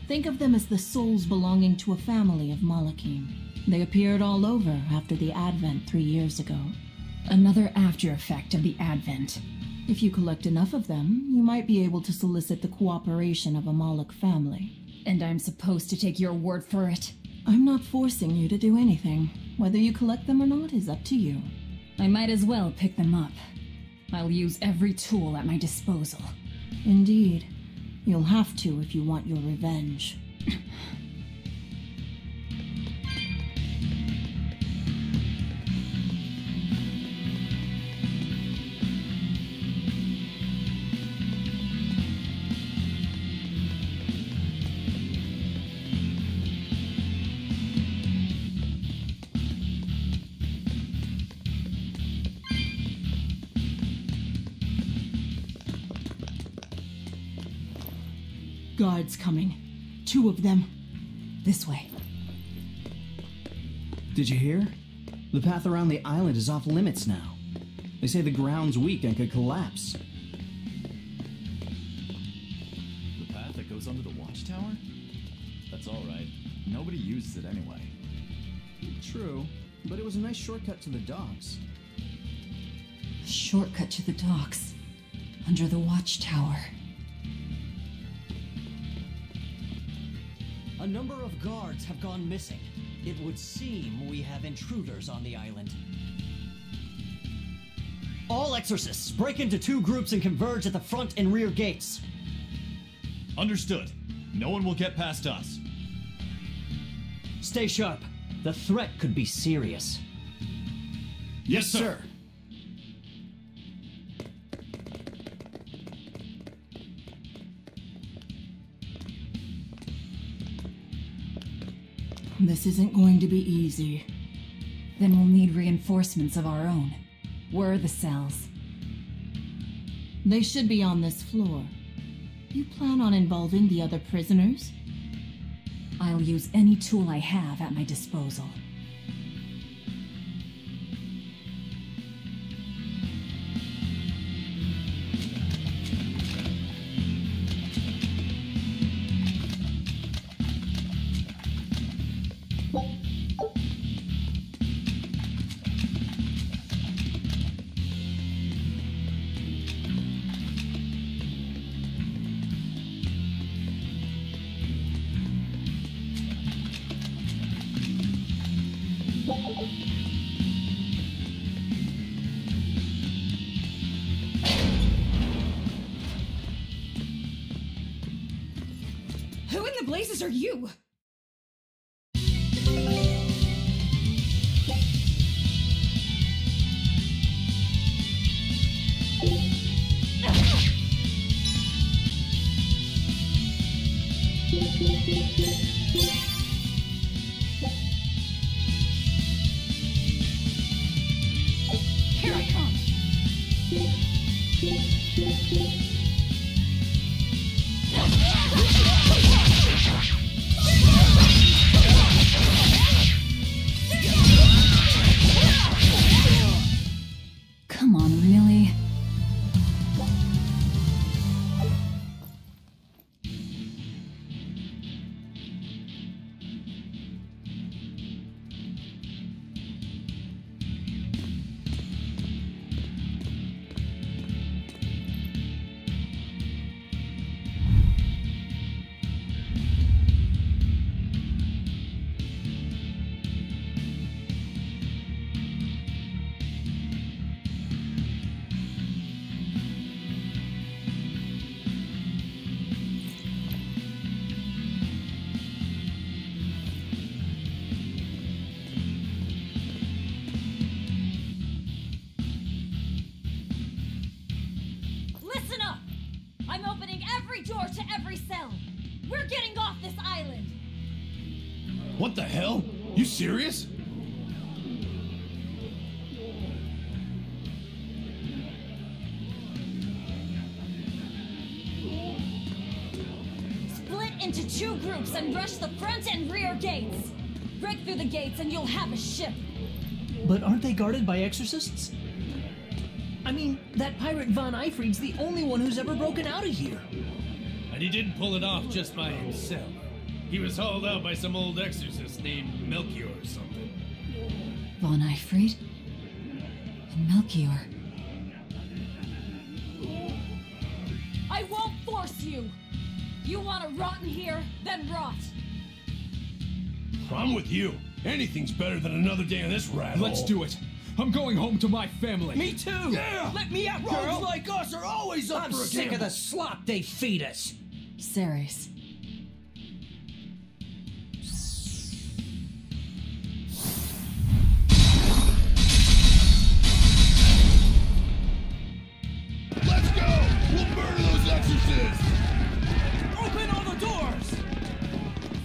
Think of them as the souls belonging to a family of Malachim. They appeared all over after the Advent 3 years ago. Another after effect of the Advent. If you collect enough of them, you might be able to solicit the cooperation of a Moloch family. And I'm supposed to take your word for it? I'm not forcing you to do anything. Whether you collect them or not is up to you. I might as well pick them up. I'll use every tool at my disposal. Indeed. You'll have to if you want your revenge. Guards coming. 2 of them. This way. Did you hear? The path around the island is off limits now. They say the ground's weak and could collapse. The path that goes under the watchtower? That's alright. Nobody uses it anyway. True, but it was a nice shortcut to the docks. A shortcut to the docks. Under the watchtower. A number of guards have gone missing. It would seem we have intruders on the island. All exorcists, break into 2 groups and converge at the front and rear gates. Understood. No one will get past us. Stay sharp. The threat could be serious. Yes, sir. This isn't going to be easy. Then we'll need reinforcements of our own. Where are the cells? They should be on this floor. You plan on involving the other prisoners? I'll use any tool I have at my disposal. Who in the blazes are you? Here I come! Come on, really? Listen up! I'm opening every door to every cell. We're getting off this island. What the hell? You serious? Split into 2 groups and rush the front and rear gates. Break through the gates and you'll have a ship. But aren't they guarded by exorcists? I mean, that pirate Von Eyfried's the only one who's ever broken out of here. And he didn't pull it off just by himself. He was hauled out by some old exorcist named Melchior or something. Von Eyfried? And Melchior. I won't force you. You want to rot in here? Then rot. I'm with you. Anything's better than another day in this rat hole. Let's do it. I'm going home to my family. Me too! Yeah! Let me out, Rogues girl! like us are always up I'm for a sick gamble. of the slop they feed us! Ceres. Let's go! We'll murder those exorcists! Open all the doors!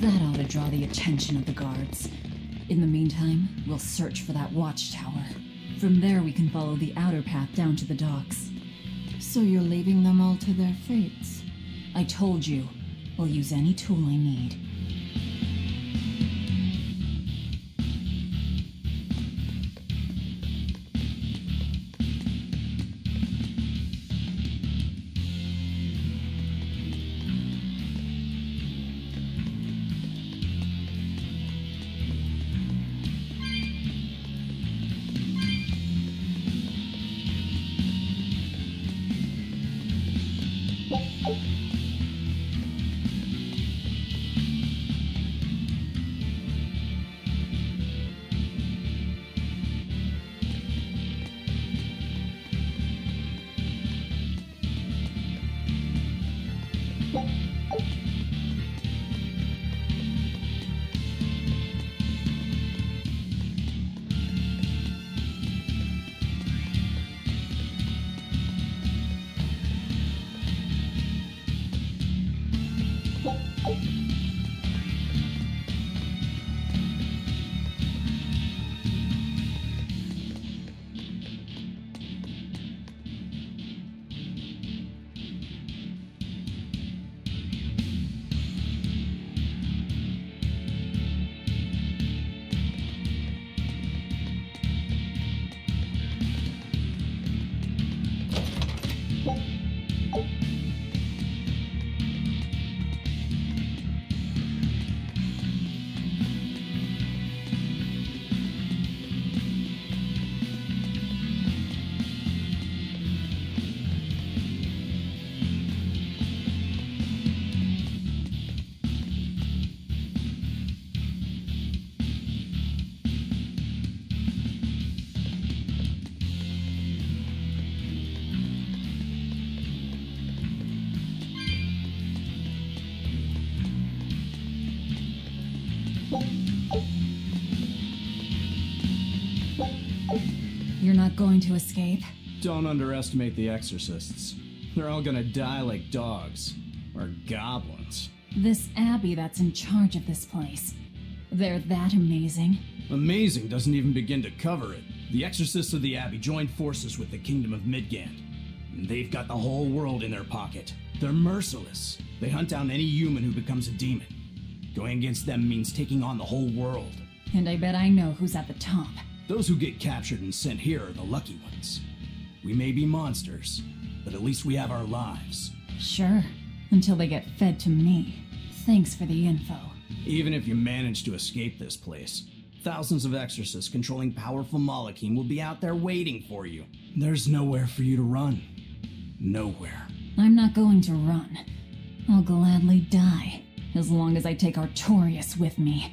That ought to draw the attention of the guards. In the meantime, we'll search for that watchtower. From there we can follow the outer path down to the docks. So you're leaving them all to their fates? I told you, we'll use any tool I need. You're not going to escape? Don't underestimate the exorcists. They're all gonna die like dogs. Or goblins. This Abbey that's in charge of this place. They're that amazing? Amazing doesn't even begin to cover it. The exorcists of the Abbey joined forces with the Kingdom of Midgand. And they've got the whole world in their pocket. They're merciless. They hunt down any human who becomes a demon. Going against them means taking on the whole world. And I bet I know who's at the top. Those who get captured and sent here are the lucky ones. We may be monsters, but at least we have our lives. Sure, until they get fed to me. Thanks for the info. Even if you manage to escape this place, thousands of exorcists controlling powerful Malachim will be out there waiting for you. There's nowhere for you to run. Nowhere. I'm not going to run. I'll gladly die, as long as I take Artorias with me.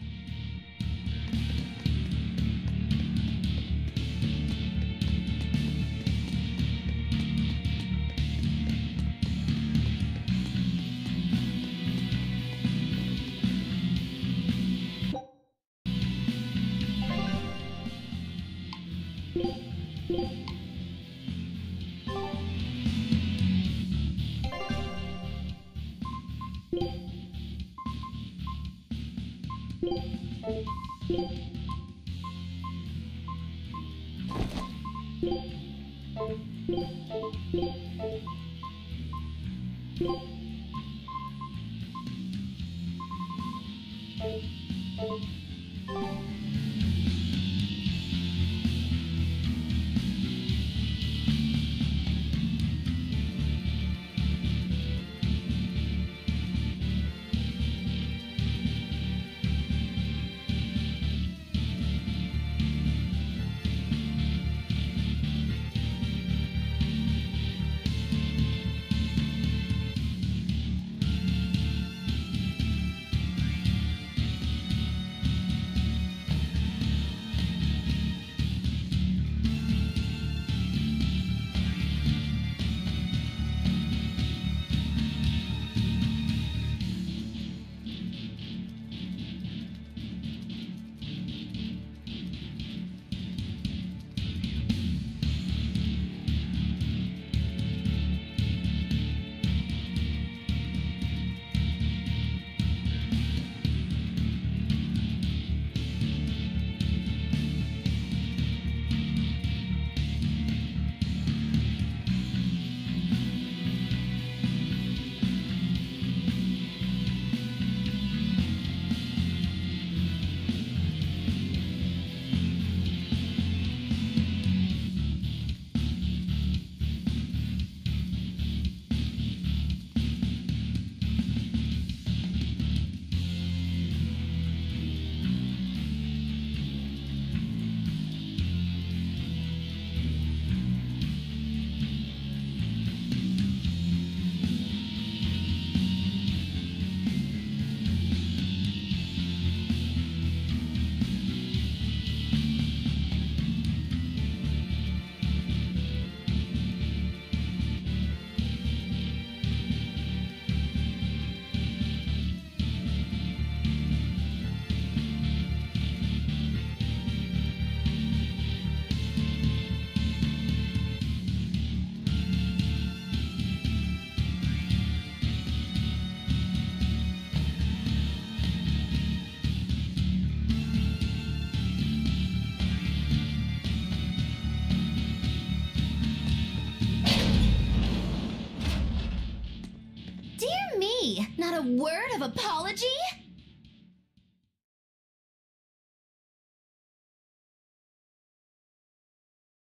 a word of apology?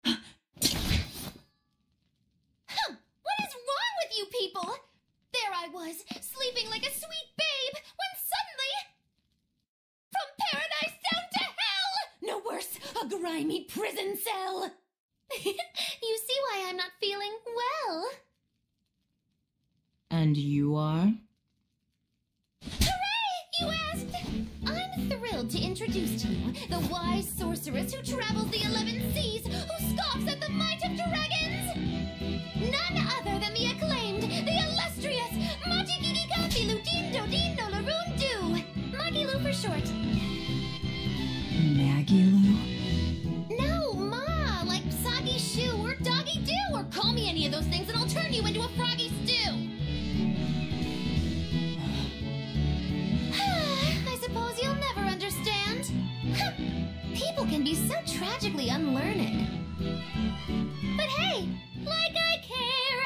What is wrong with you people? There I was, sleeping like a sweet babe, when suddenly... From paradise down to hell! No worse, a grimy prison cell! You see why I'm not feeling well. And you are? Hooray! You asked! I'm thrilled to introduce to you the wise sorceress who travels the 11 seas, who scoffs at the might of dragons! None other than the acclaimed, the illustrious Majigigikafilu Dindo Dindo Larundu! Magilu for short. Magilu? No, Ma! Like Soggy Shoe or Doggy Doo, or call me any of those things and I'll turn you into a froggy stew! I suppose you'll never understand. People can be so tragically unlearned. But hey, like I care!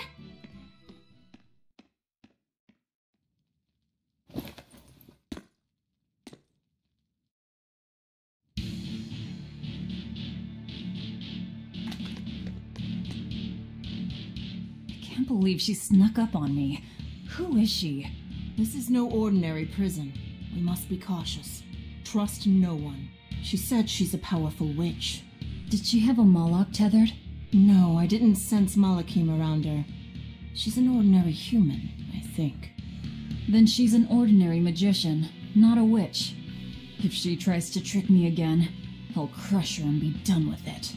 I can't believe she snuck up on me. Who is she? This is no ordinary prison. We must be cautious. Trust no one. She said she's a powerful witch. Did she have a Moloch tethered? No, I didn't sense Malachim around her. She's an ordinary human, I think. Then she's an ordinary magician, not a witch. If she tries to trick me again, I'll crush her and be done with it.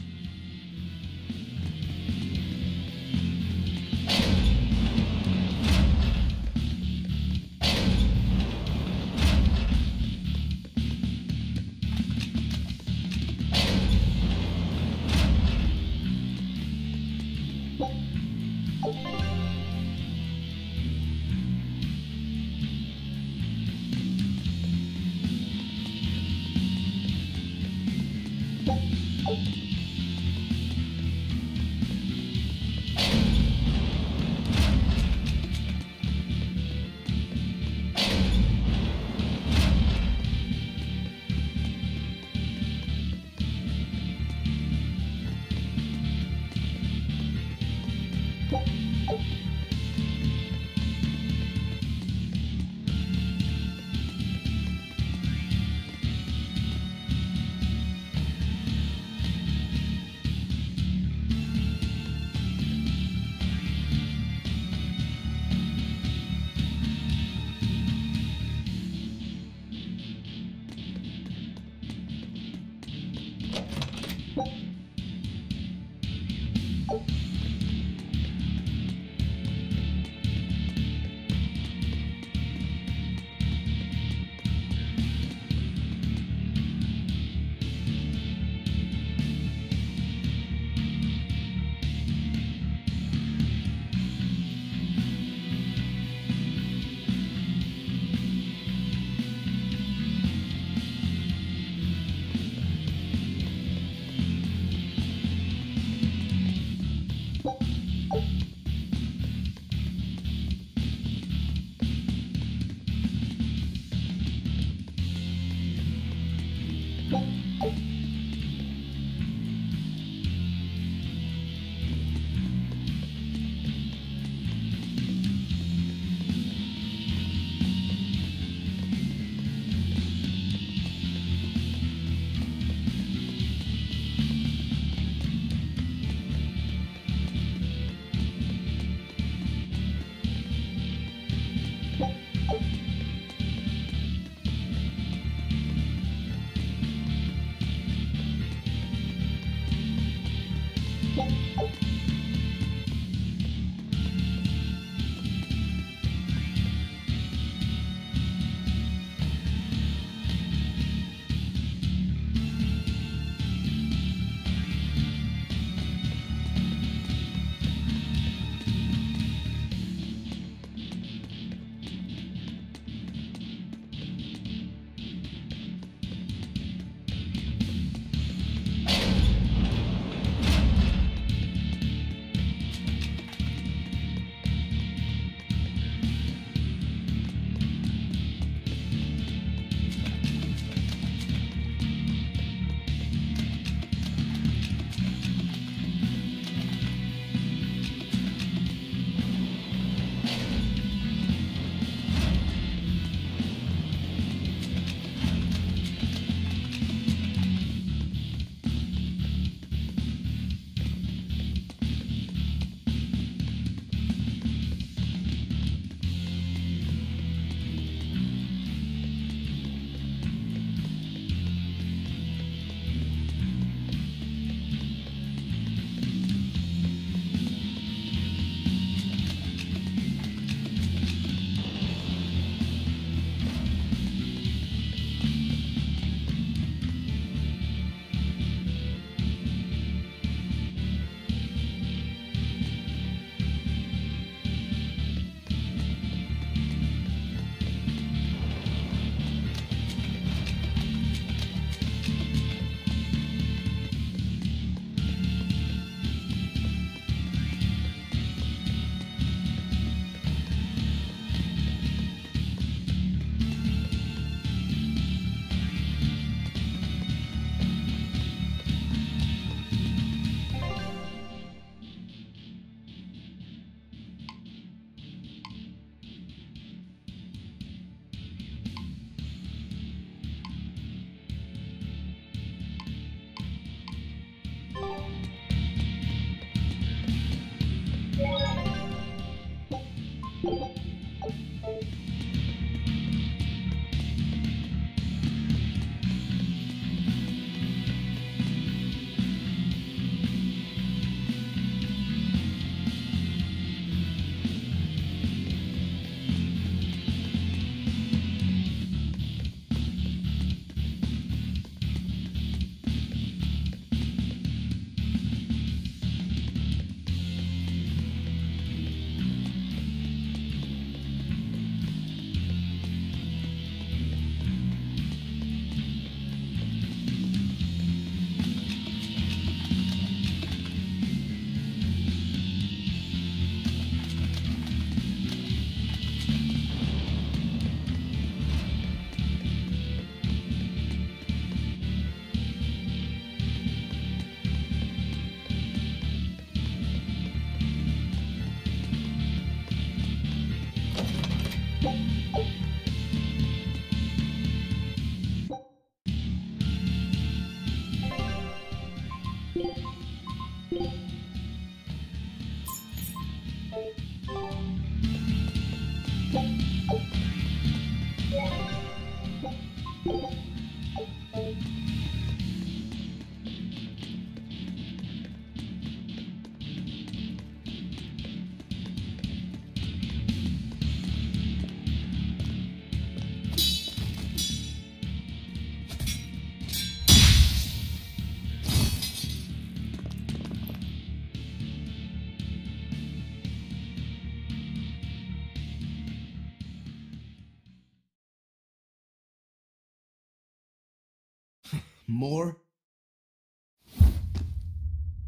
More?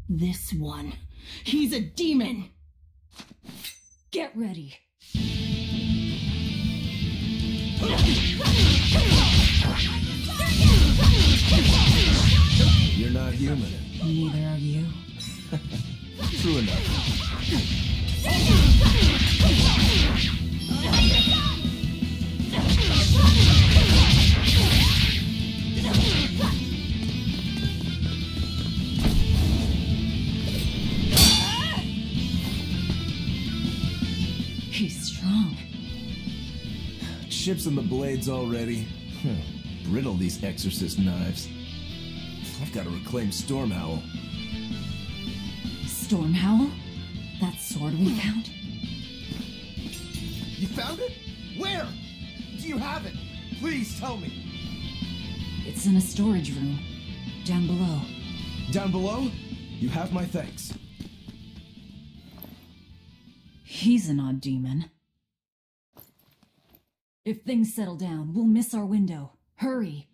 This one. He's a demon! Get ready. You're not human. Neither are you. True enough. He's strong. Chips in the blades already. Brittle, these exorcist knives. I've got to reclaim Stormhowl. Stormhowl? That sword we found? You found it? Where? Do you have it? Please tell me. It's in a storage room. Down below. Down below? You have my thanks. He's an odd demon. If things settle down, we'll miss our window. Hurry!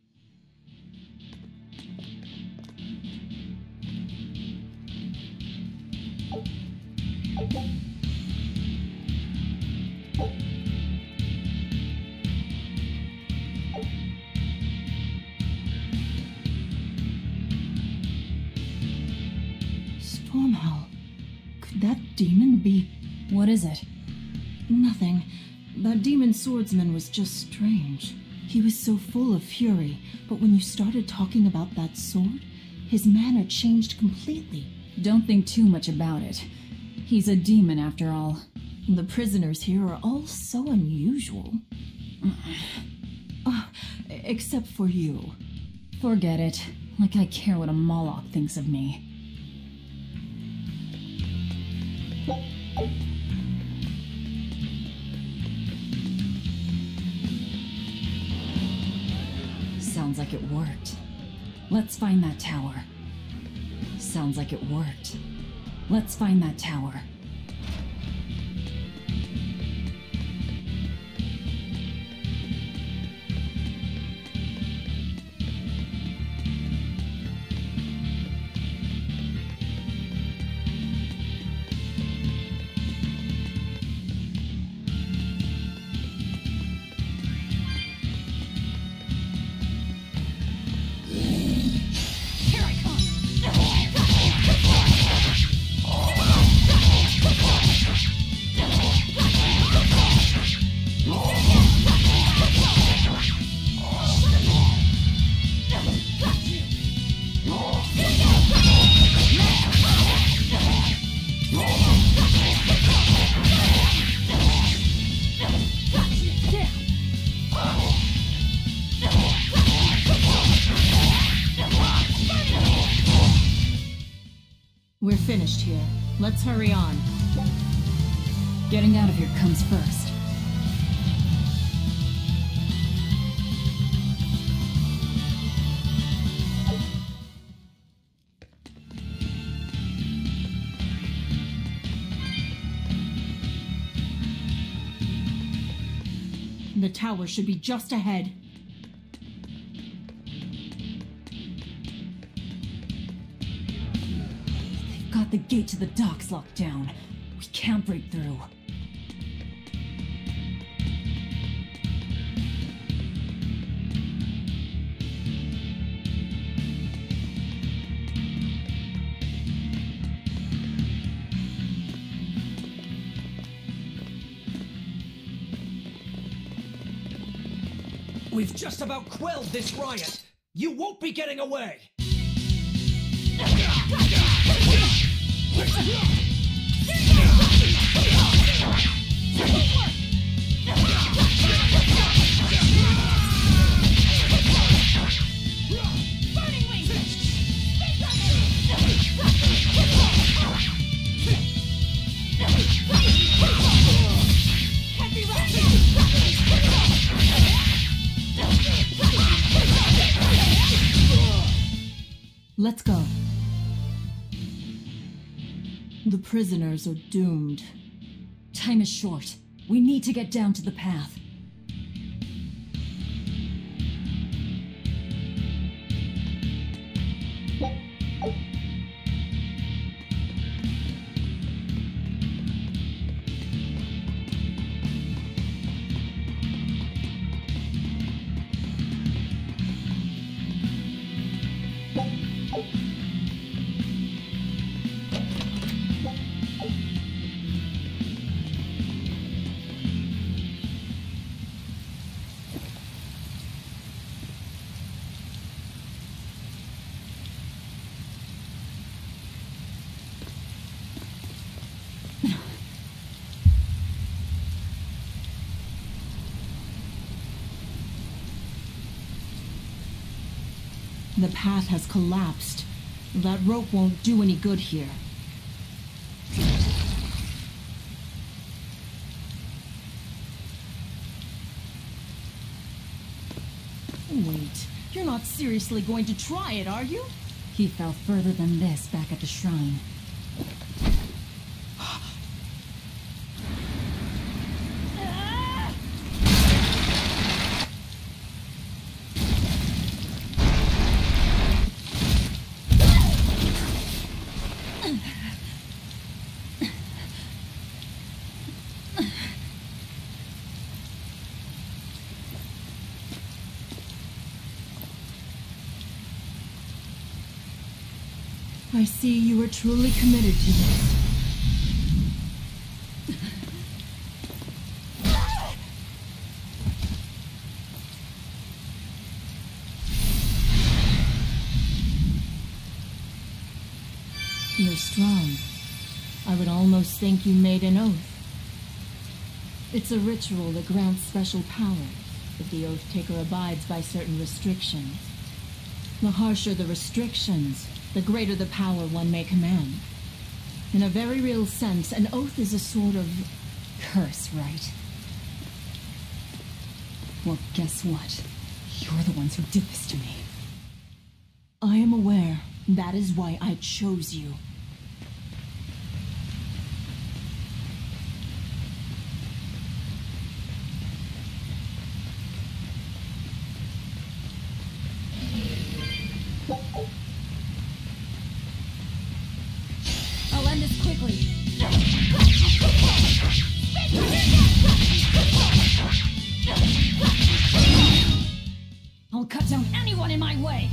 Stormhowl. Could that demon be... What is it? Nothing. That demon swordsman was just strange. He was so full of fury, but when you started talking about that sword, his manner changed completely. Don't think too much about it. He's a demon after all. The prisoners here are all so unusual. Except for you. Forget it. Like I care what a Moloch thinks of me. Sounds like it worked. Let's find that tower. Sounds like it worked. Let's find that tower. We're finished here. Let's hurry on. Getting out of here comes first. The tower should be just ahead. They've got the gate to the docks locked down. We can't break through. We've just about quelled this riot. You won't be getting away. Let's go. The prisoners are doomed. Time is short. We need to get down to the path. The path has collapsed. That rope won't do any good here. Wait, you're not seriously going to try it, are you? He fell further than this back at the shrine. I see you are truly committed to this. You're strong. I would almost think you made an oath. It's a ritual that grants special power if the oath taker abides by certain restrictions. The harsher the restrictions, the greater the power one may command. In a very real sense, an oath is a sort of curse, right? Well, guess what? You're the ones who did this to me. I am aware. That is why I chose you. I'll end this quickly. I'll cut down anyone in my way.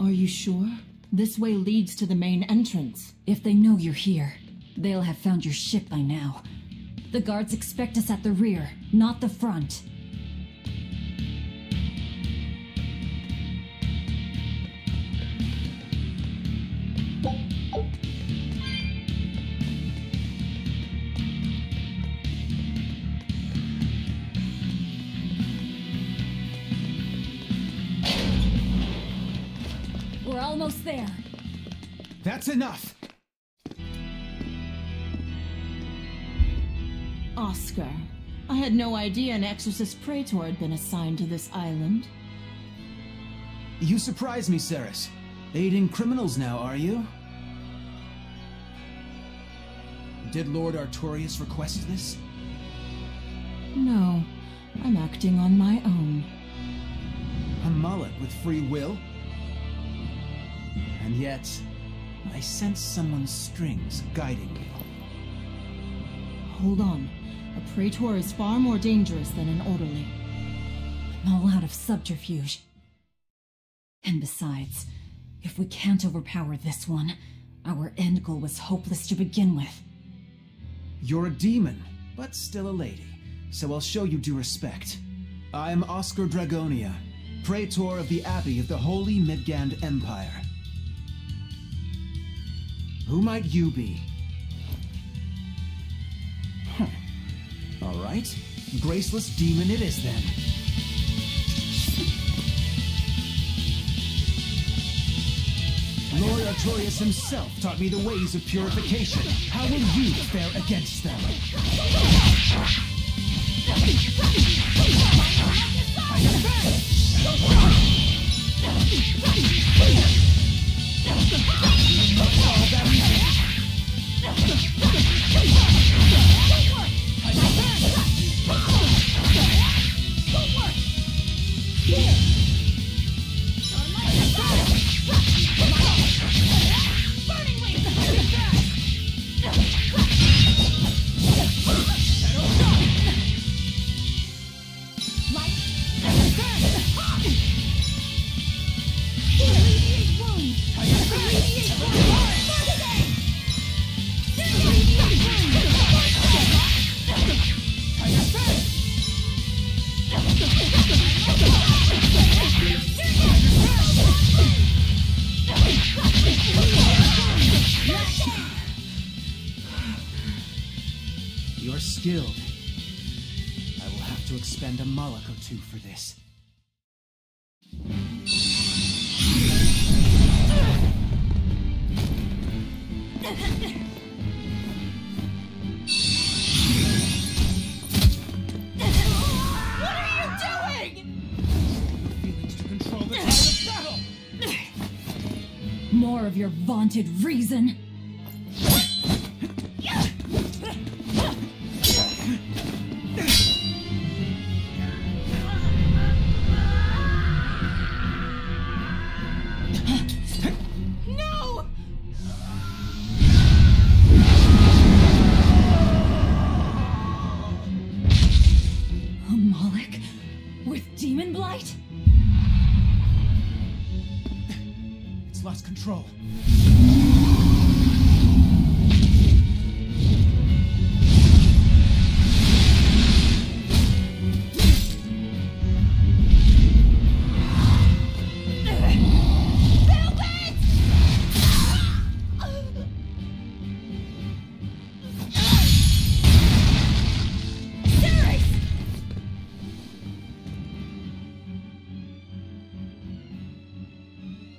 Are you sure? This way leads to the main entrance. If they know you're here, they'll have found your ship by now. The guards expect us at the rear, not the front. We're almost there. That's enough! Oscar, I had no idea an Exorcist Praetor had been assigned to this island. You surprise me, Ceres. Aiding criminals now, are you? Did Lord Artorius request this? No, I'm acting on my own. A mullet with free will? And yet, I sense someone's strings guiding you. Hold on. A Praetor is far more dangerous than an orderly. I'm all out of subterfuge. And besides, if we can't overpower this one, our end goal was hopeless to begin with. You're a demon, but still a lady, so I'll show you due respect. I am Oscar Dragonia, Praetor of the Abbey of the Holy Midgand Empire. Who might you be? All right. Graceless demon it is then. Lord Artorius himself taught me the ways of purification. How will you fare against them? You're skilled. I will have to expend a Moloch or two for this. What are you doing? Feelings to control the tide of battle! More of your vaunted reason. No! A Moloch with demon blight? It's lost control.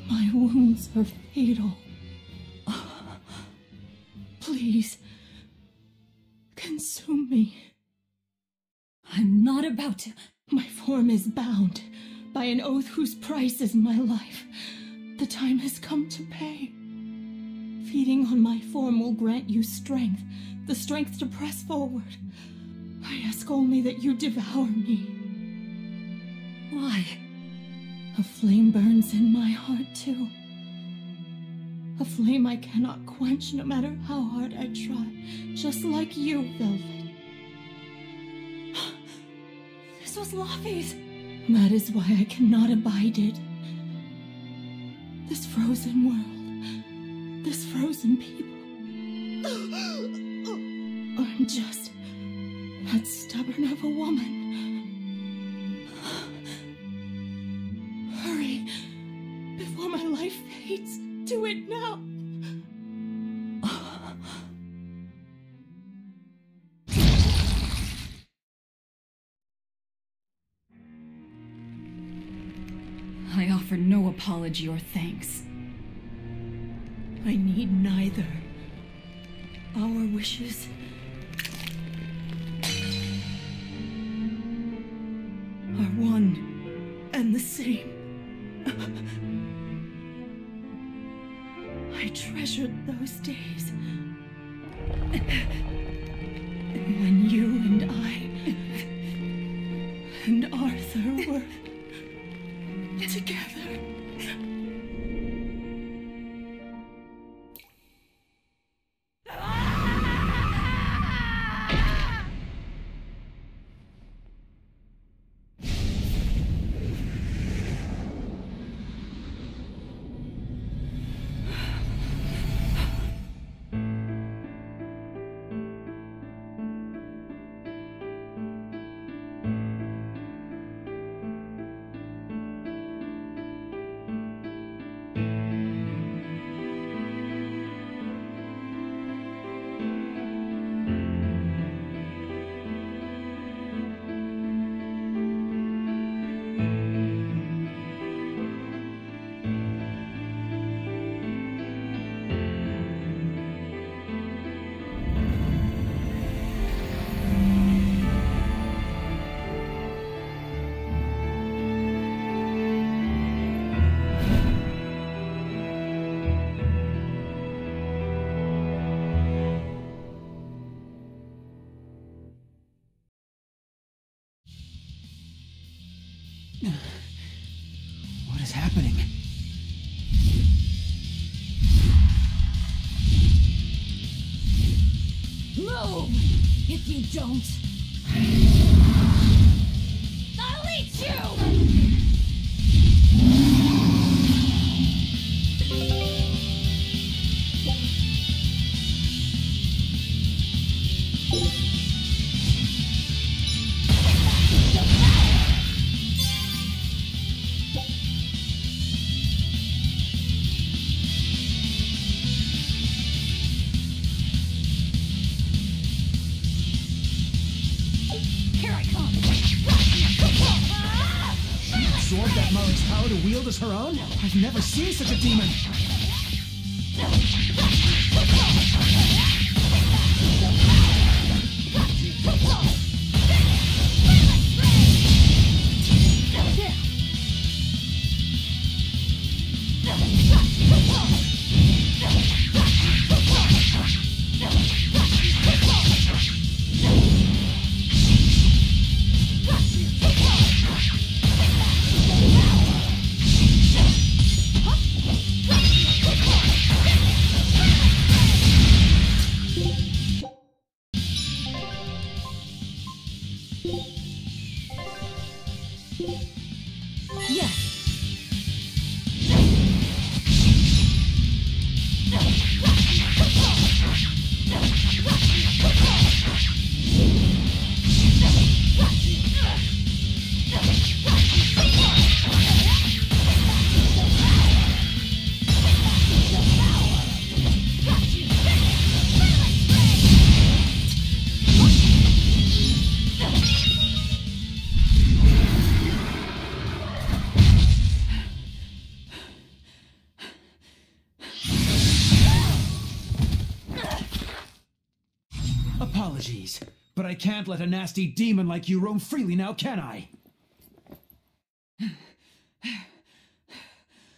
My wounds are fatal. Please, consume me. I'm not about to. My form is bound by an oath whose price is my life. The time has come to pay. Feeding on my form will grant you strength, the strength to press forward. I ask only that you devour me. Why? A flame burns in my heart, too. A flame I cannot quench no matter how hard I try. Just like you, Velvet. This was Laufey's. That is why I cannot abide it. This frozen world. This frozen people. I'm just that stubborn of a woman. Hurry, before my life fades. Do it now. I offer no apology or thanks. I need neither. Our wishes are one and the same. I treasured those days when you and I and Arthur were together. Move! If you don't, I'll eat you! Absorbed that Malik's power to wield as her own? I've never seen such a demon! Apologies, but I can't let a nasty demon like you roam freely now, can I?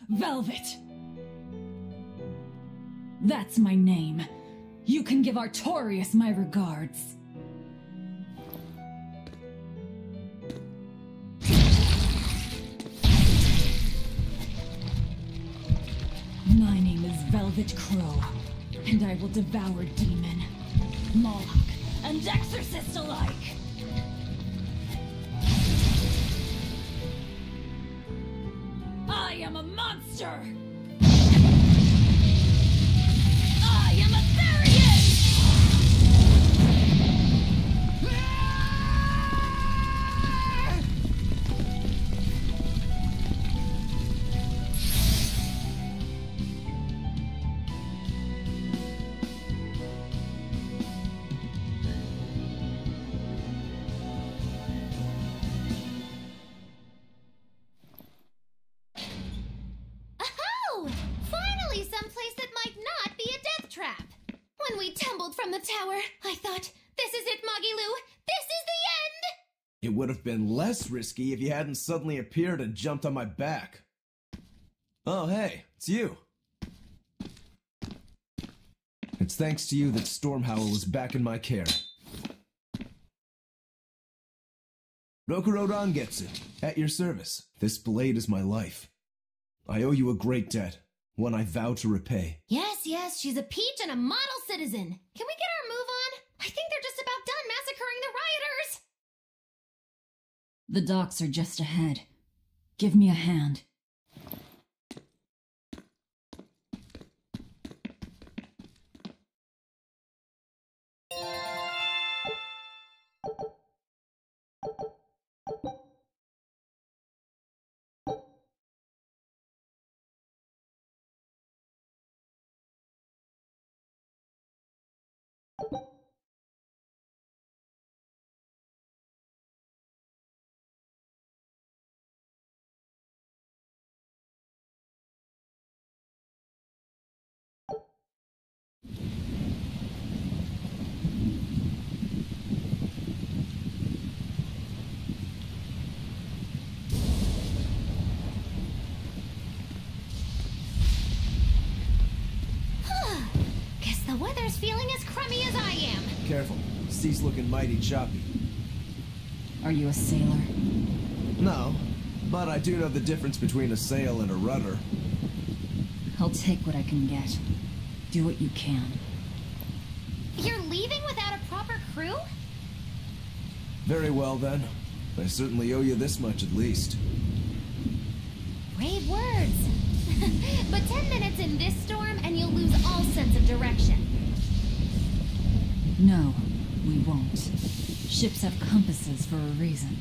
Velvet! That's my name. You can give Artorias my regards. My name is Velvet Crow, and I will devour demon, Moloch, and exorcist alike! I am a monster! I am a Therian! When we tumbled from the tower, I thought, this is it, Magilou! This is the end! It would have been less risky if you hadn't suddenly appeared and jumped on my back. Oh, hey, it's you. It's thanks to you that Stormhowl was back in my care. Rokuro Rangetsu, at your service. This blade is my life. I owe you a great debt, one I vow to repay. Yes, she's a peach and a model citizen. Can we get our move on? I think they're just about done massacring the rioters. The docks are just ahead. Give me a hand. The weather's feeling as crummy as I am. Careful, sea's looking mighty choppy. Are you a sailor? No, but I do know the difference between a sail and a rudder. I'll take what I can get. Do what you can. You're leaving without a proper crew? Very well, then. I certainly owe you this much at least. Brave words. But 10 minutes in this storm and you'll lose all sense of direction. No, we won't. Ships have compasses for a reason.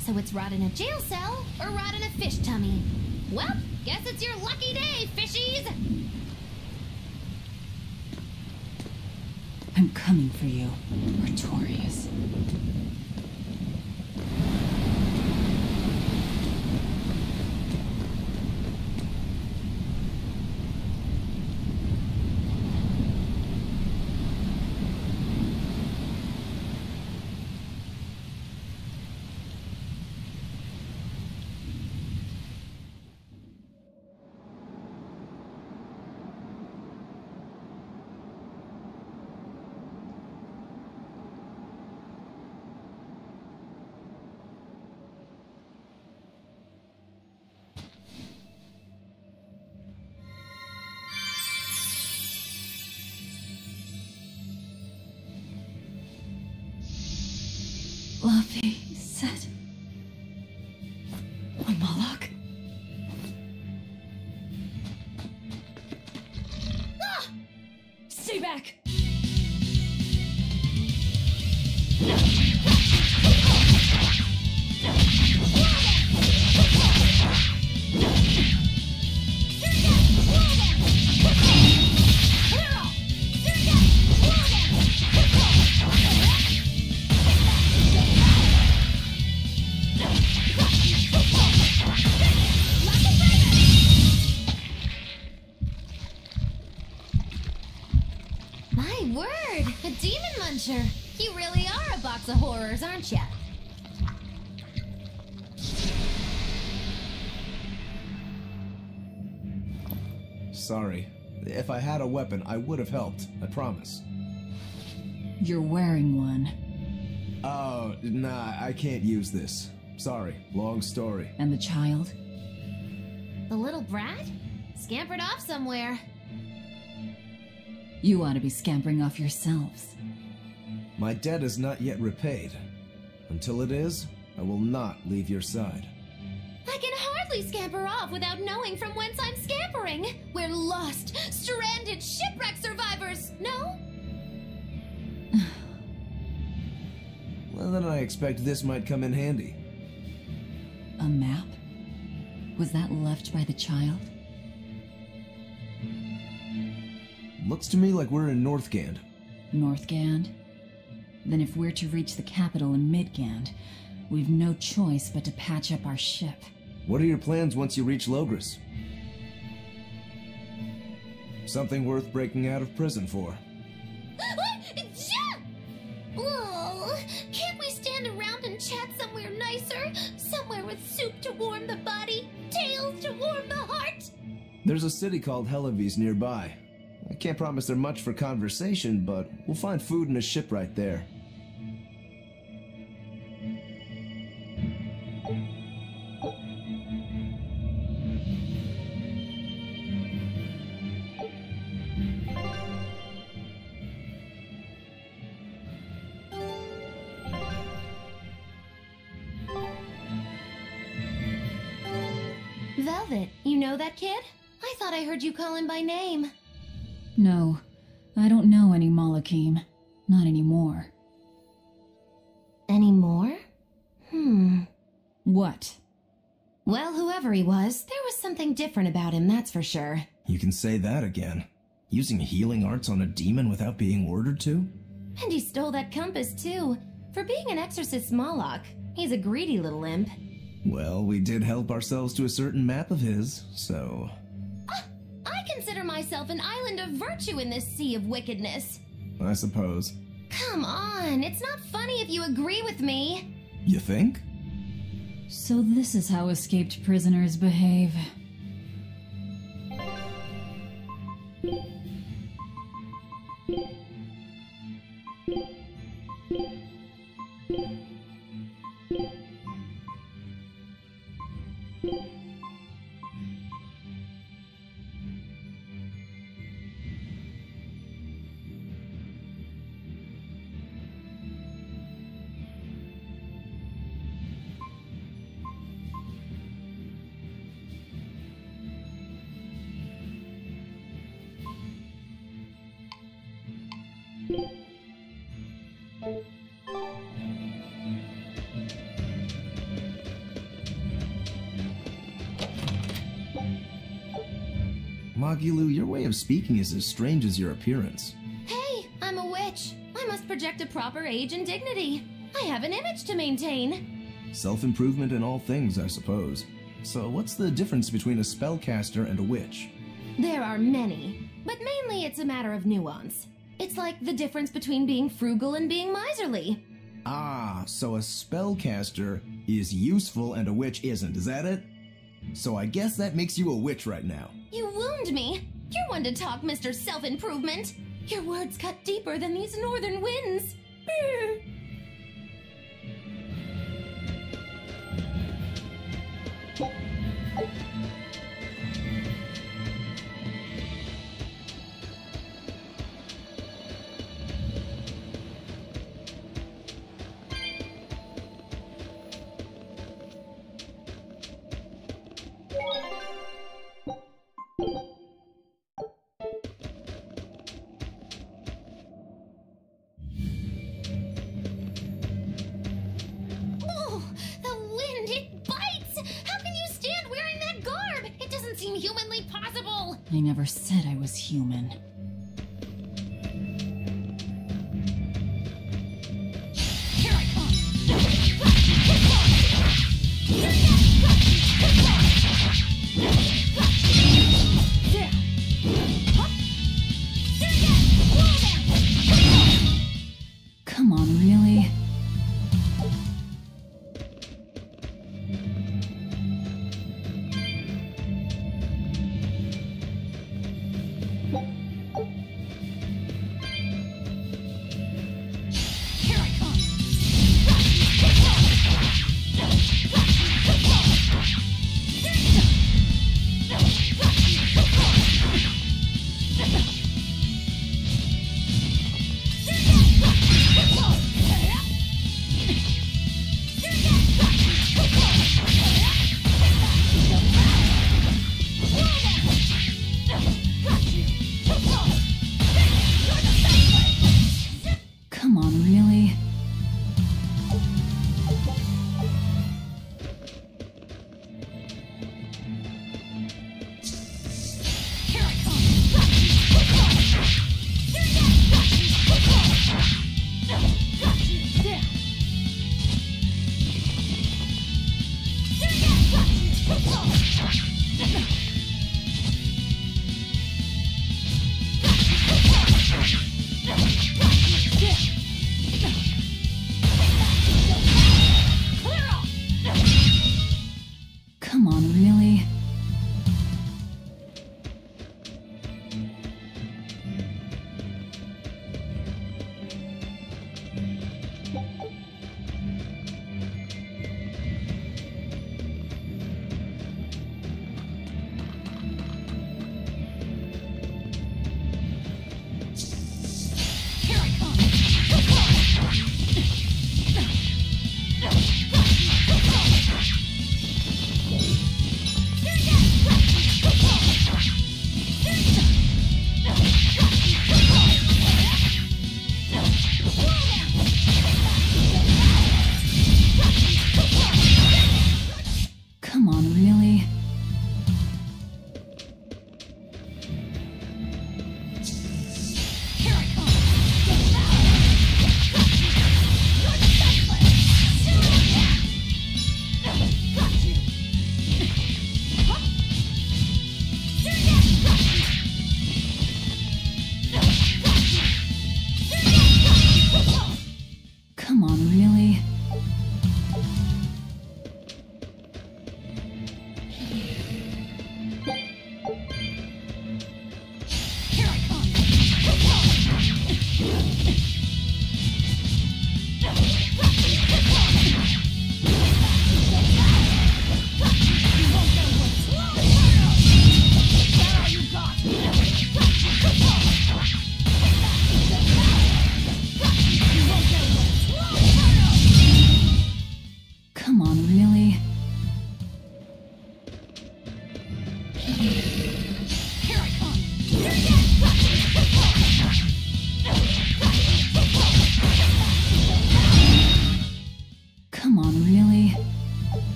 So it's rot in a jail cell or rot in a fish tummy? Well, guess it's your lucky day, fishies! I'm coming for you, Artorias. Laufey said... a Moloch? Ah! Stay back! My word, a demon muncher. You really are a box of horrors, aren't ya? Sorry. If I had a weapon, I would have helped. I promise. You're wearing one. Oh, nah, I can't use this. Sorry, long story. And the child? The little brat? Scampered off somewhere. You ought to be scampering off yourselves. My debt is not yet repaid. Until it is, I will not leave your side. I can hardly scamper off without knowing from whence I'm scampering. We're lost, stranded shipwreck survivors, no? Well, then I expect this might come in handy. A map? Was that left by the child? Looks to me like we're in Northgand. Northgand? Then if we're to reach the capital in Midgand, we've no choice but to patch up our ship. What are your plans once you reach Logris? Something worth breaking out of prison for. Oh, can't we stand around and chat somewhere nicer? Somewhere with soup to warm the body, tales to warm the heart? There's a city called Helavis nearby. I can't promise there much for conversation, but we'll find food and a ship right there. Velvet, you know that kid? I thought I heard you call him by name. No, I don't know any Malakim. Not anymore. Anymore? What? Well, whoever he was, there was something different about him, that's for sure. You can say that again. Using healing arts on a demon without being ordered to? And he stole that compass, too. For being an exorcist Moloch, he's a greedy little imp. Well, we did help ourselves to a certain map of his, so... I consider myself an island of virtue in this sea of wickedness. I suppose. Come on, it's not funny if you agree with me. You think? So this is how escaped prisoners behave. Magilu, your way of speaking is as strange as your appearance. Hey, I'm a witch. I must project a proper age and dignity. I have an image to maintain. Self-improvement in all things, I suppose. So what's the difference between a spellcaster and a witch? There are many, but mainly it's a matter of nuance. It's like the difference between being frugal and being miserly. Ah, so a spellcaster is useful and a witch isn't, is that it? So I guess that makes you a witch right now. You wound me. You're one to talk, Mr. Self-Improvement. Your words cut deeper than these northern winds. Brr. Oh, the wind, it bites! How can you stand wearing that garb? It doesn't seem humanly possible. I never said I was human. Here I come. Come on, really?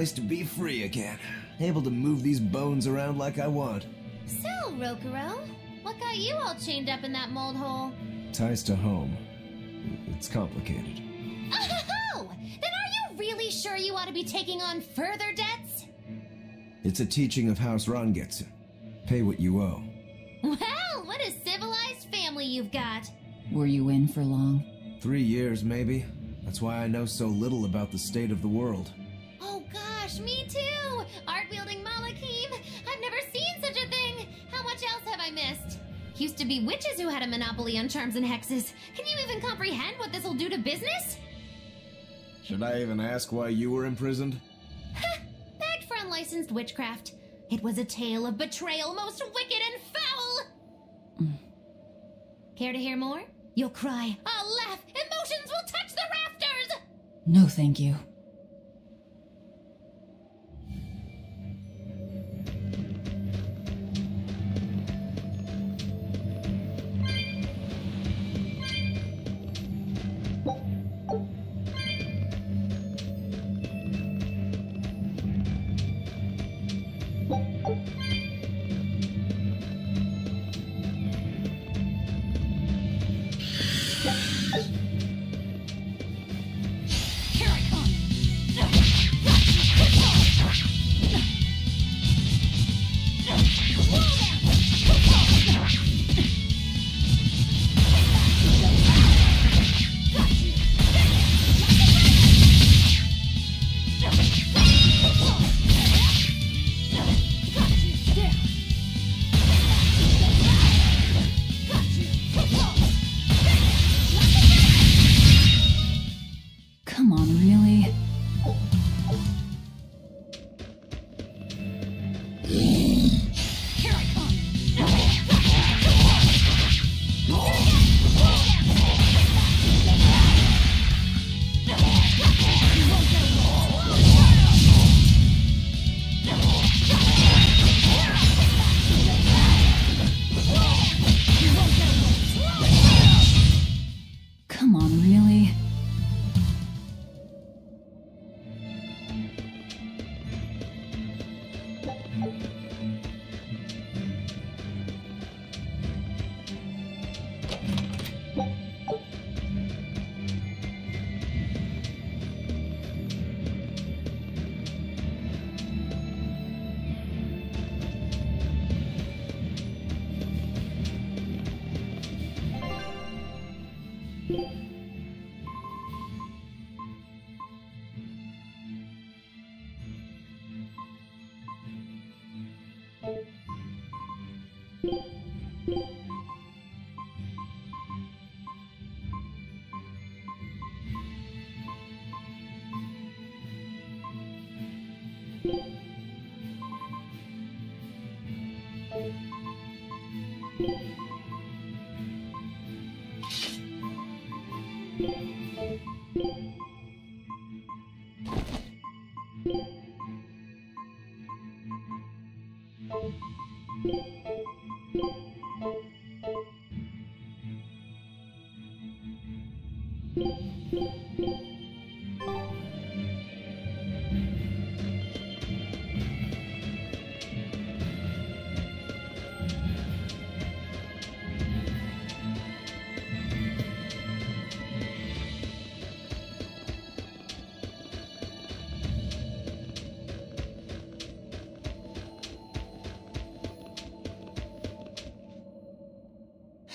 nice to be free again. Able to move these bones around like I want. So, Rokuro, what got you all chained up in that mold hole? Ties to home. It's complicated. Oh! Then are you really sure you ought to be taking on further debts? It's a teaching of House Rangetsu. Pay what you owe. Well, what a civilized family you've got. Were you in for long? 3 years, maybe. That's why I know so little about the state of the world. Oh gosh, me too! Art-wielding Malakim! I've never seen such a thing! How much else have I missed? Used to be witches who had a monopoly on charms and hexes. Can you even comprehend what this'll do to business? Should I even ask why you were imprisoned? Bagged for unlicensed witchcraft. It was a tale of betrayal most wicked and foul! Care to hear more? You'll cry, I'll laugh, emotions will touch the rafters! No, thank you. Come on, really? Come on, really?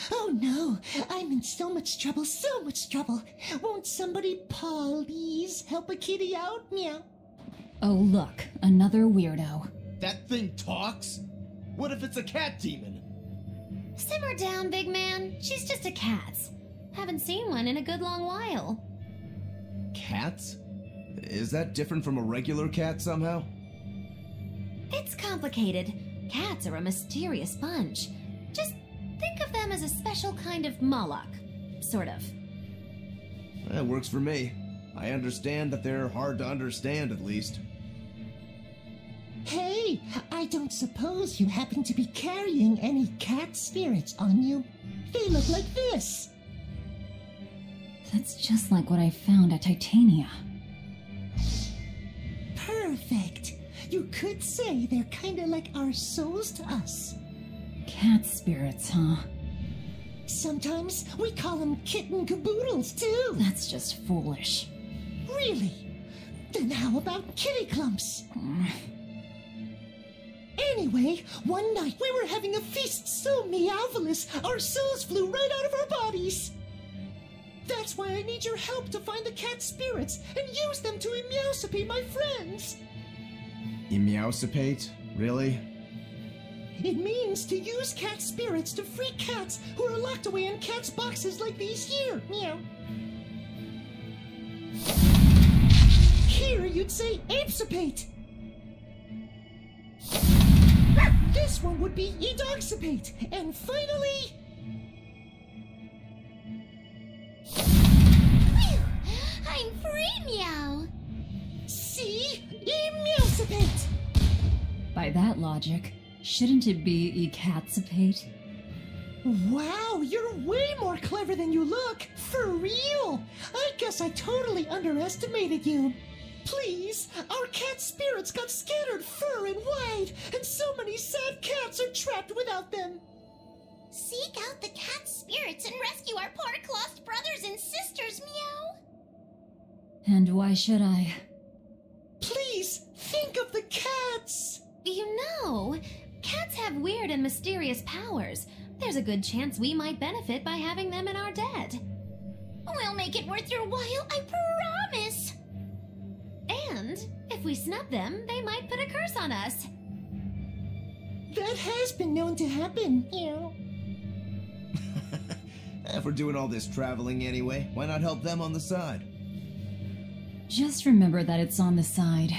Oh no, I'm in so much trouble, so much trouble. Won't somebody please help a kitty out? Meow. Oh, look, another weirdo. That thing talks? What if it's a cat demon? Simmer down, big man. She's just a cat. Haven't seen one in a good long while. Cats? Is that different from a regular cat somehow? It's complicated. Cats are a mysterious bunch. Just think of them as a special kind of Moloch. Sort of. That works for me. I understand that they're hard to understand, at least. Hey, I don't suppose you happen to be carrying any cat spirits on you? They look like this. That's just like what I found at Titania. Perfect. You could say they're kinda like our souls to us. Cat spirits, huh? Sometimes we call them kitten caboodles, too. That's just foolish. Really? Then how about kitty clumps? Anyway, one night we were having a feast so meowvelous, our souls flew right out of our bodies. That's why I need your help to find the cat spirits and use them to emeowsipate my friends. Emeowsipate? Really? It means to use cat spirits to free cats who are locked away in cats' boxes like these here. Meow. Here you'd say apesipate. This one would be edogsipate. And finally... Phew! I'm free, meow! See? Emeowsipate! By that logic, shouldn't it be ecatsipate? Wow, you're way more clever than you look! For real! I guess I totally underestimated you. Please, our cat spirits got scattered far and wide, and so many sad cats are trapped without them. Seek out the cat spirits and rescue our poor lost brothers and sisters, meow! And why should I? Please, think of the cats! You know, cats have weird and mysterious powers. There's a good chance we might benefit by having them in our debt. We'll make it worth your while, I promise! And if we snub them, they might put a curse on us. That has been known to happen, If we're doing all this traveling anyway, why not help them on the side? Just remember that it's on the side.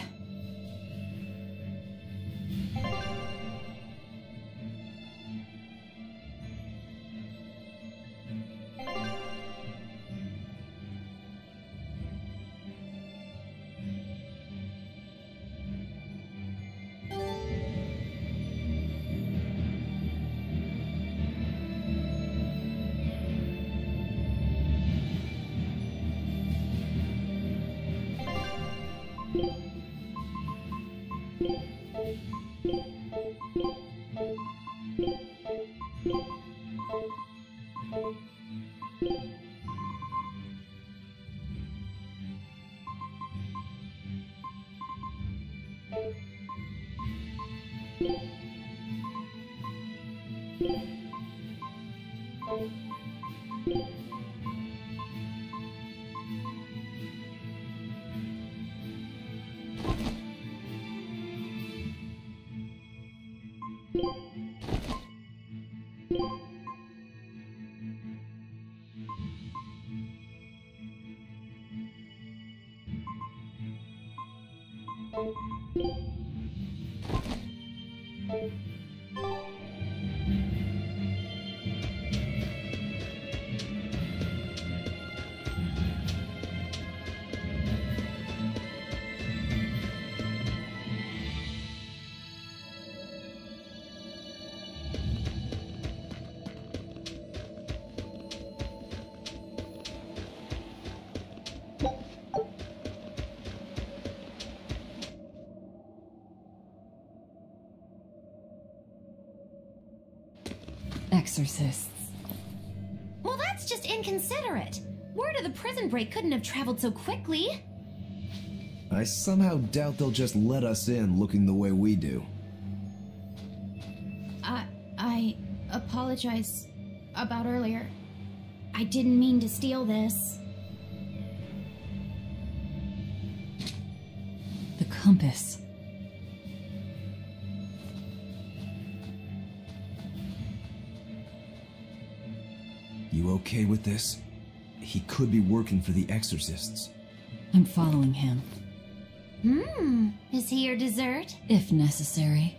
Exorcists. Well, that's just inconsiderate. Word of the prison break couldn't have traveled so quickly. I somehow doubt they'll just let us in looking the way we do. I apologize about earlier. I didn't mean to steal this. The compass. You okay with this? He could be working for the exorcists. I'm following him. Is he your dessert? If necessary.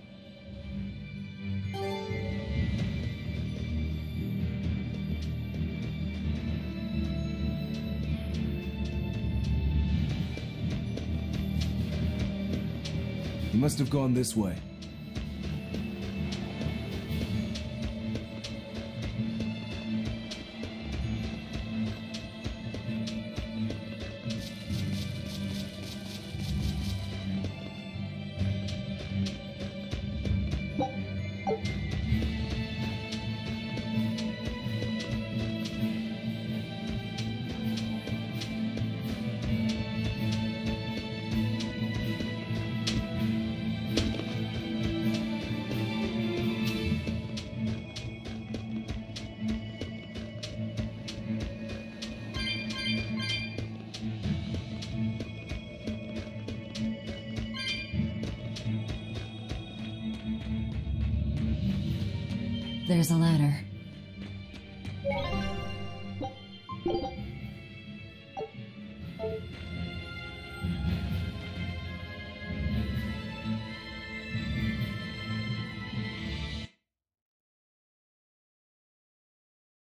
He must have gone this way. There's a ladder.